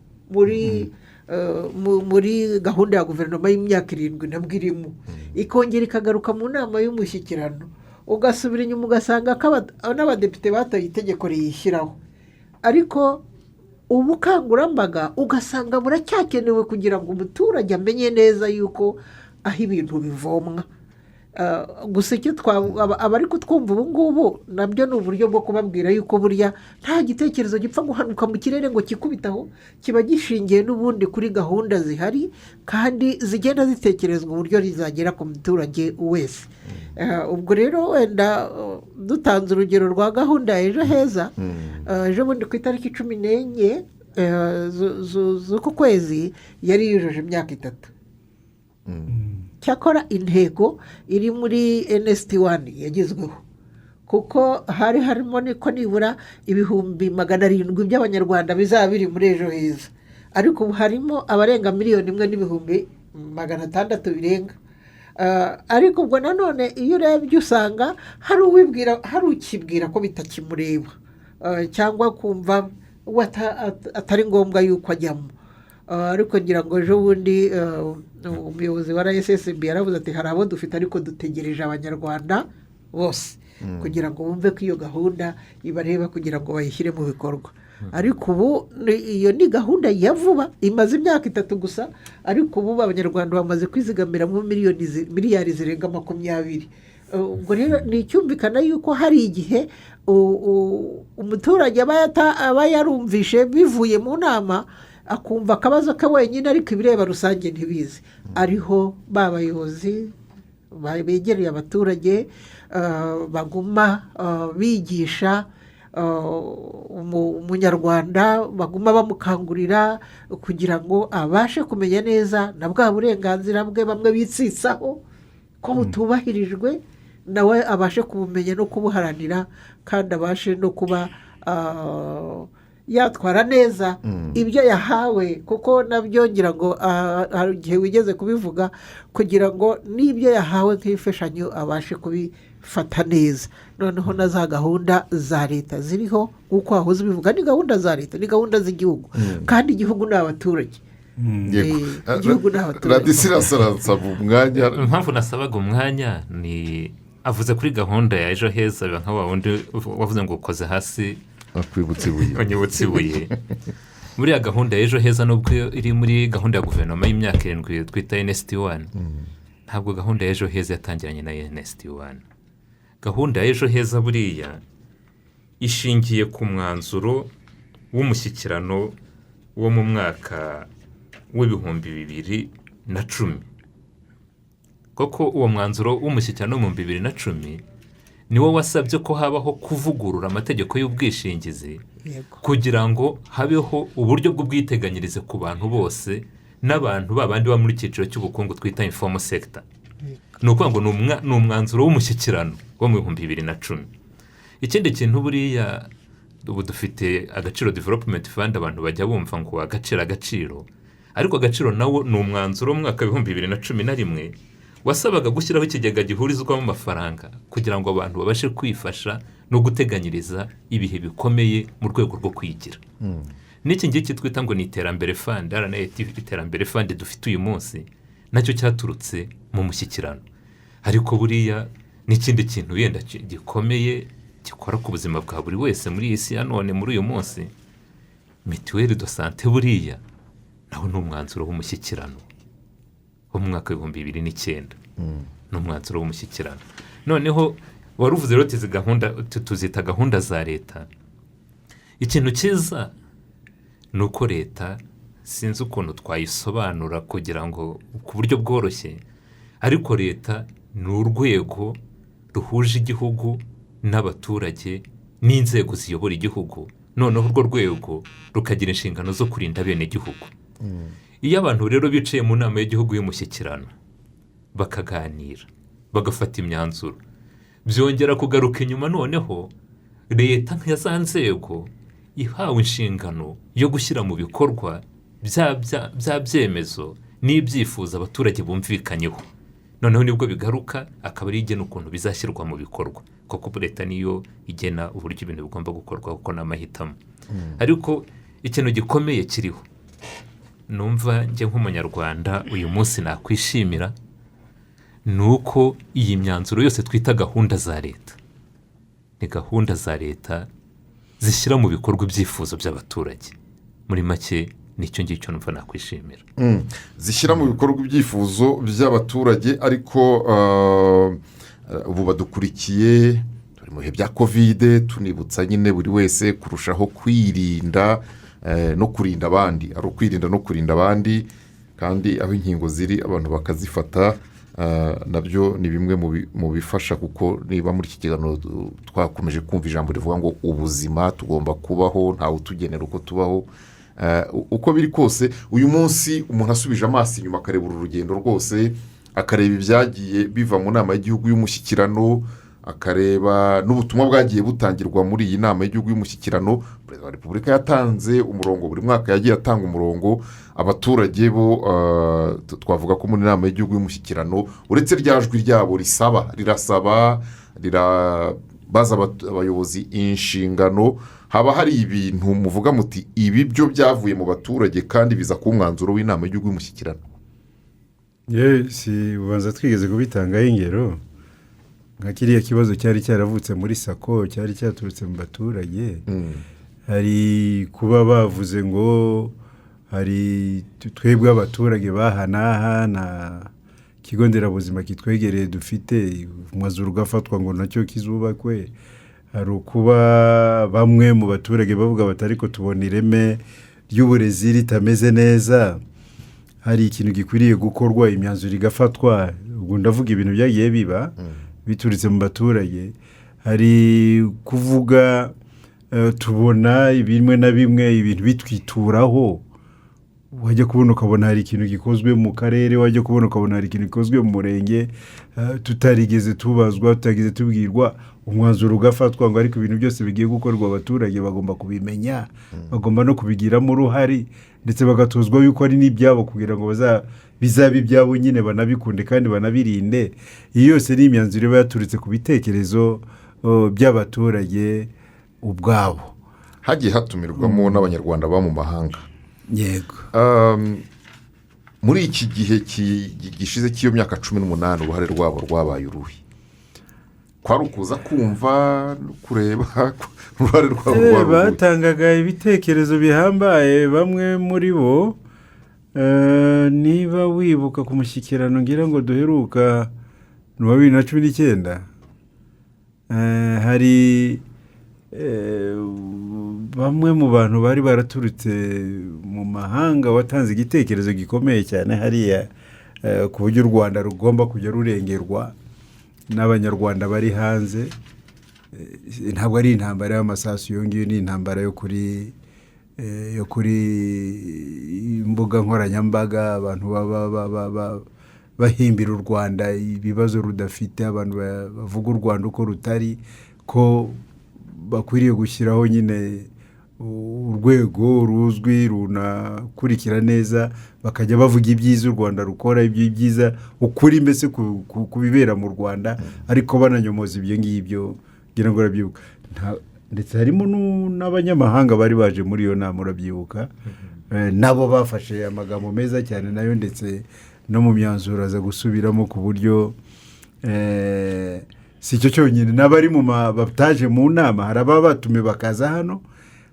muri gahunda ya guverinoma y'imyaka 7 nabwo irimo, ikongera ikagaruka mu nama y'umushyikirano, ugasubira inyuma ugasanga n'abadepite batoye itegeko riyishyiraho, ariko ubukangurambaga ugasanga buracyakenewe kugira ngo umuturage amenye neza yuko aho ibintu bivomwa. Gusa icyo abari kutwumva ubu ngubu nabyo ni uburyo bwo kubabwira yuko burya nta gitekerezo gipfa guhanuka mu kirere ngo kikubitaho, kiba gishingiye n'ubundi kuri gahunda zihari kandi zigenda zitekerezwa uburyo rizagera ku muturage wese. Ubwo rero wenda dutanze urugero rwa gahunda ya ejo heza, ejo bundi ku itariki 14 z'uku kwezi yari yujuje imyaka 3. Cyakora intego iri muri NST1 yagezweho, kuko hari harimo niko nibura ibihumbi 700 by'abanyarwanda bizaba biri muri ejo heza, ariko ubu harimo abarenga 1,600,000 birenga. Ariko ubwo nanone iyo urebye usanga hari ukibwira ko bitakimureba, cyangwa kumva atari ngombwa yuko ajyamo. Ariko ngira ngo ejo bundi umuyobozi wa RSSB yaravuze ati hari abo dufite ariko dutegereje abanyarwanda bose kugira ngo bumve ko iyo gahunda ibareba kugira ngo bayishyire mu bikorwa. Ariko ubu iyo ni gahunda ya vuba, imaze imyaka 3 gusa, ariko ubu abanyarwanda bamaze kwizigamiramo miliyari zirenga 20. Ubwo rero ni icyumvikana yuko hari igihe umuturage aba yarumvishe bivuye mu nama, akumva akabazo ke wenyine, ariko ibireba rusange ntibizi. Ariho babayobozi begereye abaturage baguma bigisha umunyarwanda baguma bamukangurira kugira ngo abashe kumenya neza na bwa burenganzira bwe bamwe bitsitsaho ko butubahirijwe nawe abashe kubumenya no kubuharanira kandi abashe no kuba yatwara neza ibyo yahawe kuko nabyo ngira ngo hari igihe wigeze kubivuga kugira ngo n'ibyo yahawe nk'imfashanyo abashe kubifata neza noneho na za gahunda za leta ziriho nk'uko wahoze ubivuga ni gahunda za leta ni gahunda z'igihugu kandi igihugu ni abaturage igihugu ni abaturage radisirasi arasaba umwanya impamvu nasabaga umwanya ni avuze kuri gahunda ya ejo heza biba nka wa wundi wavuze ngo ukoze hasi akwibutsa ibuye unyibutsa ibuye muri ya gahunda ya ejo heza nubwo iri muri gahunda ya guverinoma y'imyaka 7 twita NST1 ntabwo gahunda ya ejo heza yatangiranye na NST1 gahunda ya ejo heza buriya ishingiye ku mwanzuro w'umushyikirano wo mu mwaka w'2010 koko uwo mwanzuro w'umushyikirano mu 2010 niwo wasabye ko habaho kuvugurura amategeko y'ubwishingizi kugira ngo habeho uburyo bw'ubwiteganyirize ku bantu bose n'abantu babandi ba muri cyiciro cy'ubukungu twita informal sector ni ukuvuga ngo ni umwanzuro w'umushyikirano wo mu 2010 ikindi kintu buriya ubu dufite agaciro development fund abantu bajya bumva ngo agaciro ariko agaciro nawo ni umwanzuro w'umwaka w'2011 wasabaga gushyiraho ikigega gihurizwamo amafaranga kugira ngo abantu babashe kwifasha no guteganyiriza ibihe bikomeye mu rwego rwo kwigira n'iki ngiki twita ngo ni iterambere fund iterambere fund dufite uyu munsi nacyo cyaturutse mu mushyikirano ariko buriya n'ikindi kintu yenda gikomeye gikora ku buzima bwa buri wese muri iyi si ya none muri uyu munsi mituweli do sante buriya naho ni umwanzuro w'umushyikirano wo mu mwaka w'2009 ni umwanzuro w'umushyikirano noneho wari uvuze rero izi gahunda tuzita gahunda za leta ikintu cyiza ni uko leta sinzi ukuntu twayisobanura kugira ngo ku buryo bworoshye ariko leta ni urwego ruhuje igihugu n'abaturage n'inzego ziyobora igihugu noneho urwo rwego rukagira inshingano zo kurinda bene igihugu iyo abantu rero bicaye mu nama y'igihugu y'umushyikirano bakaganira bagafata imyanzuro byongera kugaruka inyuma noneho leta nka za nzego ihawe inshingano yo gushyira mu bikorwa bya byemezo n'ibyifuzo abaturage bumvikanyeho noneho nibwo bigaruka akaba ari igena ukuntu bizashyirwa mu bikorwa kuko leta niyo igena uburyo ibintu bigomba gukorwa kuko ni amahitamo ariko ikintu gikomeye kiriho numva njye nk'umunyarwanda uyu munsi nakwishimira ni uko iyi myanzuro yose twita gahunda za leta ni gahunda za leta zishyira mu bikorwa ibyifuzo by'abaturage muri make nicyo ngicyo numva nakwishimira zishyira mu bikorwa ibyifuzo by'abaturage ariko ubu badukurikiye turi mu bihe bya kovide tunibutsa nyine buri wese kurushaho kwirinda no kurinda abandi ari ukwirinda no kurinda abandi kandi aho inkingo ziri abantu bakazifata nabyo ni bimwe mu bifasha kuko niba muri iki kiganiro twakomeje kumva ijambo rivuga ngo ubuzima tugomba kubaho ntawe utugenera uko tubaho uko biri kose uyu munsi umuntu asubije amaso inyuma akareba uru rugendo rwose akareba ibyagiye biva mu nama y'igihugu y'umushyikirano akareba n'ubutumwa bwagiye butangirwa muri iyi nama y'igihugu y'umushyikirano perezida wa repubulika yatanze umurongo buri mwaka yagiye atanga umurongo abaturage bo twavuga ko muri nama y'igihugu y'umushyikirano uretse rya jwi ryabo rirasaba rirabaza abayobozi inshingano haba hari ibintu muvuga muti ibi byo byavuye mu baturage kandi biza ku mwanzuro w'inama y'igihugu y'umushyikirano si ubanza twigeze kubitangaho ingero nka kiriya kibazo cyari cyaravutse muri sako cyari cyaturutse mu baturage hari kuba bavuze ngo hari twebwe abaturage bahanaha na ikigo nderabuzima kitwegereye dufite umwanzuro ugafatwa ngo nacyo kizubakwe hari ukuba bamwe mu baturage bavuga bati ariko tubona ireme ry'uburezi ritameze neza hari ikintu gikwiriye gukorwa imyanzuro igafatwa ubwo ndavuga ibintu byagiye biba biturutse mu baturage hari kuvuga tubona bimwe na bimwe ibintu bitwituraho, wajya kubona ukabona hari ikintu gikozwe mu karere, wajya kubona ukabona hari ikintu gikozwe mu murenge, tutarigeze tubazwa, tutageze tubwirwa, umwanzuro ugafatwa ngo ariko ibintu byose bigiye gukorwa abaturage bagomba kubimenya, bagomba no kubigiramo uruhare, ndetse bagatozwa yuko ari n'ibyabo kugira ngo bizabe ibyabo nyine banabikunde kandi banabirinde. Iyo yose ni imyanzuro iba yaturutse ku bitekerezo by'abaturage ubwabo. hagiye hatumirwamo n'abanyarwanda baba mu mahanga. Yego. Muri iki gihe gishize cy'iyo myaka 18 uruhare rwabo rwabaye uruhe? Kwari ukuza kumva kureba uruhare rwabo rwaruhe? Batangaga ibitekerezo bihambaye, bamwe muri bo niba wibuka ku mushyikirano ngira ngo duheruka mu 2019, hari bamwe mu bantu bari baraturutse mu mahanga watanze igitekerezo gikomeye cyane hariya ku buryo u Rwanda rugomba kujya rurengerwa n'abanyarwanda bari hanze. Ntabwo ari intambara y'amasasu, iyo ngiyo ni intambara yo kuri imbuga nkoranyambaga, abantu bahimbira u Rwanda ibibazo rudafite, abantu bavuga u Rwanda uko rutari, ko bakwiriye gushyiraho nyine urwego ruzwi runakurikira neza, bakajya bavuga ibyiza u Rwanda rukora, ibyiza ukuri mbese ku bibera mu Rwanda, ariko bananyomoza ibyo ngibyo, ngira ngo urabyibuka. Ndetse harimo n'abanyamahanga bari baje muri iyo nama, urabyibuka, nabo bafashe amagambo meza cyane nayo, ndetse no mu myanzuro aza gusubiramo ku buryo si cyo cyonyine, n'abari bataje mu nama, hari ababa batume bakaza hano,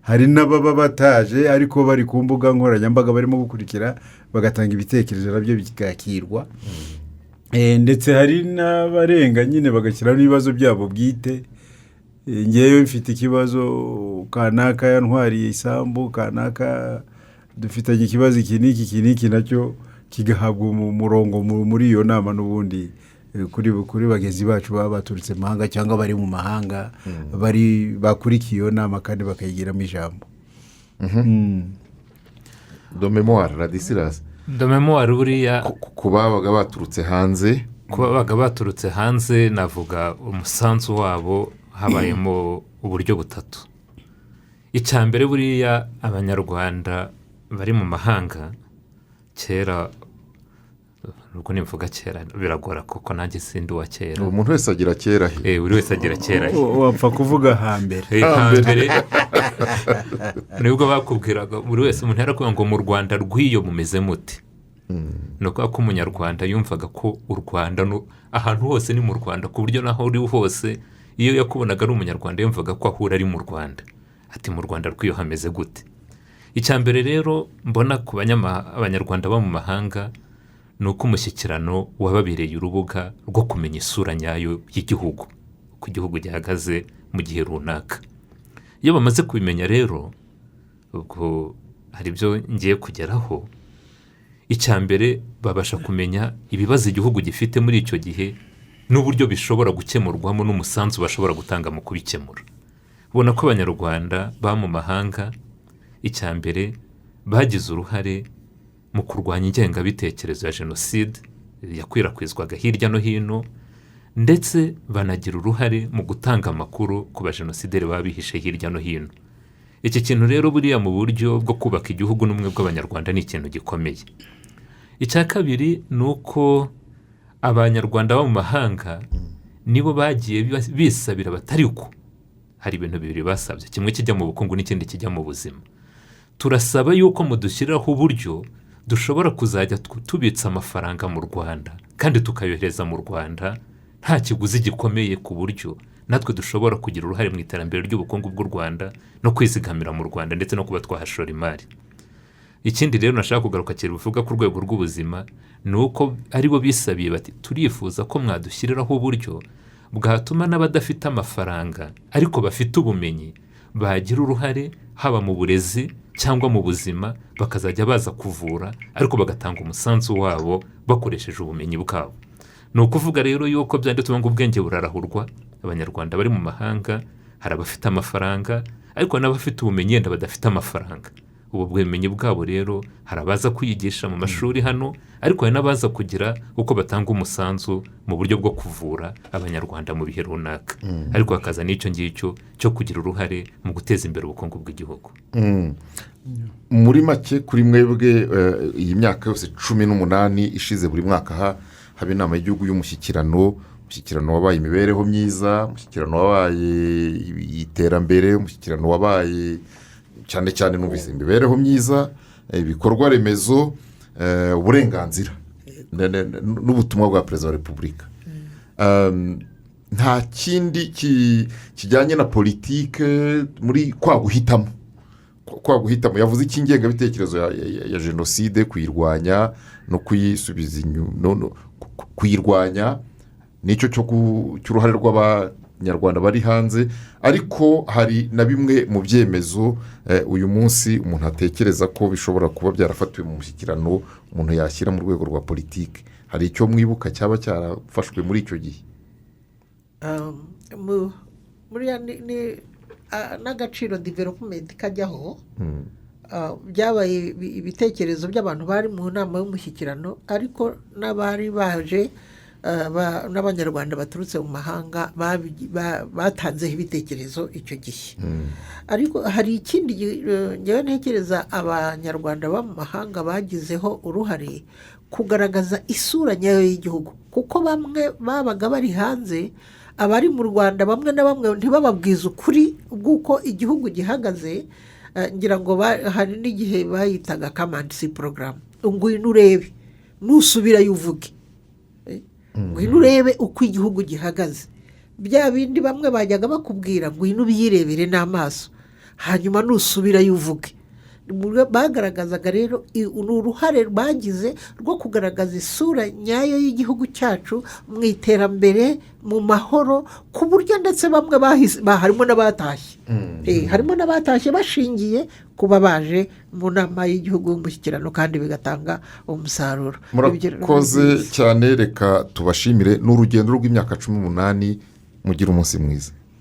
hari n'ababa bataje ariko bari ku mbuga nkoranyambaga barimo gukurikira, bagatanga ibitekerezo nabyo bikakirwa. Ndetse hari n'abarenga nyine bagashyiraho n'ibibazo byabo bwite. Ngewe mfite ikibazo kanaka yantwariye isambu, kanaka dufitanye ikibazo iki n'iki nacyo kigahabwa umurongo muri iyo nama, n'ubundi kuri bagenzi bacu baba baturutse mu mahanga cyangwa bari mu mahanga bakurikiye iyo nama kandi bakayigiramo ijambo. Do memoire Ladislas. Do memoire buriya ku babaga baturutse hanze, navuga umusanzu wabo habayemo uburyo butatu. Icya mbere buriya abanyarwanda bari mu mahanga kera, ubwo nimvuga kera biragora kuko nanjye sindi wa kera. Umuntu wese agira kera he. Buri wese agira kera he. Wapfa kuvuga hambere. Nibwo bakubwiraga buri wese, umuntu yarakubwira ngo mu Rwanda rw'iyo mumeze muti. Nuko ko umunyarwanda yumvaga ko u Rwanda ahantu hose ni mu Rwanda, ku buryo naho uri hose iyo yakubonaga ari umunyarwanda yumvaga ko ahura ari mu Rwanda. Ati mu Rwanda rw'iyo hameze gute? Icya mbere rero mbona ku abanyarwanda bo mu mahanga ni uko umushyikirano wababereye urubuga rwo kumenya isura nyayo y'igihugu, uko igihugu gihagaze mu gihe runaka. Iyo bamaze kubimenya rero, ubwo hari ibyo ngiye kugeraho. Icya mbere babasha kumenya ibibazo igihugu gifite muri icyo gihe n'uburyo bishobora gukemurwamo n'umusanzu bashobora gutanga mu kubikemura. Ubona ko abanyarwanda ba mu mahanga, icya mbere bagize uruhare mu kurwanya ingengabitekerezo ya jenoside yakwirakwizwaga hirya no hino, ndetse banagira uruhare mu gutanga amakuru ku bajenosideri baba bihishe hirya no hino. Iki kintu rero buriya mu buryo bwo kubaka igihugu n'ubumwe bw'abanyarwanda ni ikintu gikomeye. Icya kabiri ni uko abanyarwanda bo mu mahanga nibo bagiye bisabira batari uko. Hari ibintu bibiri basabye, kimwe kijya mu bukungu n'ikindi kijya mu buzima. Turasaba yuko mudushyiriraho uburyo dushobora kuzajya tubitsa amafaranga mu Rwanda kandi tukayohereza mu Rwanda nta kiguzi gikomeye, ku buryo natwe dushobora kugira uruhare mu iterambere ry'ubukungu bw'u Rwanda no kwizigamira mu Rwanda ndetse no kuba twahashora imari. Ikindi rero nashaka kugaruka cyane bivuga ku rwego rw'ubuzima ni uko aribo bisabiye bati turifuza ko mwadushyiriraho uburyo bwatuma n'abadafite amafaranga ariko bafite ubumenyi bagira uruhare haba mu burezi cyangwa mu buzima, bakazajya baza kuvura ariko bagatanga umusanzu wabo bakoresheje ubumenyi bwabo. Ni ukuvuga rero yuko byanditse ngo ubwenge burarahurwa. Abanyarwanda bari mu mahanga hari abafite amafaranga, ariko hari n'abafite ubumenyi yenda badafite amafaranga. ubu bumenyi bwabo rero hari abaza kwiyigisha mu mashuri hano, ariko hari n'abaza kugira uko batanga umusanzu mu buryo bwo kuvura abanyarwanda mu bihe runaka, ariko hakaza n'icyo ngicyo cyo kugira uruhare mu guteza imbere ubukungu bw'igihugu. Muri make kuri mwebwe iyi myaka yose 18 ishize buri mwaka haba inama y'igihugu y'umushyikirano, umushyikirano wabaye imibereho myiza, umushyikirano wabaye iterambere, umushyikirano wabaye cyane cyane numvise imibereho myiza, ibikorwa remezo, uburenganzira n'ubutumwa bwa perezida wa repubulika. Nta kindi kijyanye na politike muri kwa guhitamo yavuze iki ngengabitekerezo ya jenoside, kuyirwanya no kuyisubiza inyuma, kuyirwanya nicyo cy'uruhare rw'abanyarwanda bari hanze, ariko hari na bimwe mu byemezo uyu munsi umuntu atekereza ko bishobora kuba byarafatiwe mu mushyikirano umuntu yashyira mu rwego rwa politiki. Hari icyo mwibuka cyaba cyarafashwe muri icyo gihe? n'agaciro development kajyaho, byabaye ibitekerezo by'abantu bari mu nama y'umushyikirano, ariko n'abari baje n'abanyarwanda baturutse mu mahanga batanzeho ibitekerezo icyo gihe. Ariko hari ikindi ngewe ntekereza abanyarwanda bo mu mahanga bagizeho uruhare kugaragaza isura nyayo y'igihugu, kuko bamwe babaga bari hanze, abari mu Rwanda bamwe na bamwe ntibababwize ukuri bw'uko igihugu gihagaze. Ngira ngo hari n'igihe bayitaga kamansi porogaramu, ngwino urebe nusubirayo uvuge, ngwino urebe uko igihugu gihagaze. Bya bindi bamwe bajyaga bakubwira ngwino ubiyirebere n'amaso, hanyuma nusubirayo uvuge. Bagaragazaga rero ni uruhare bagize rwo kugaragaza isura nyayo y'igihugu cyacu mu iterambere, mu mahoro, ku buryo ndetse bamwe harimo n'abatashye bashingiye kuba baje mu nama y'igihugu y'umushyikirano, kandi bigatanga umusaruro. Murakoze cyane, reka tubashimire. Ni urugendo rw'imyaka 18, mugire umunsi mwiza.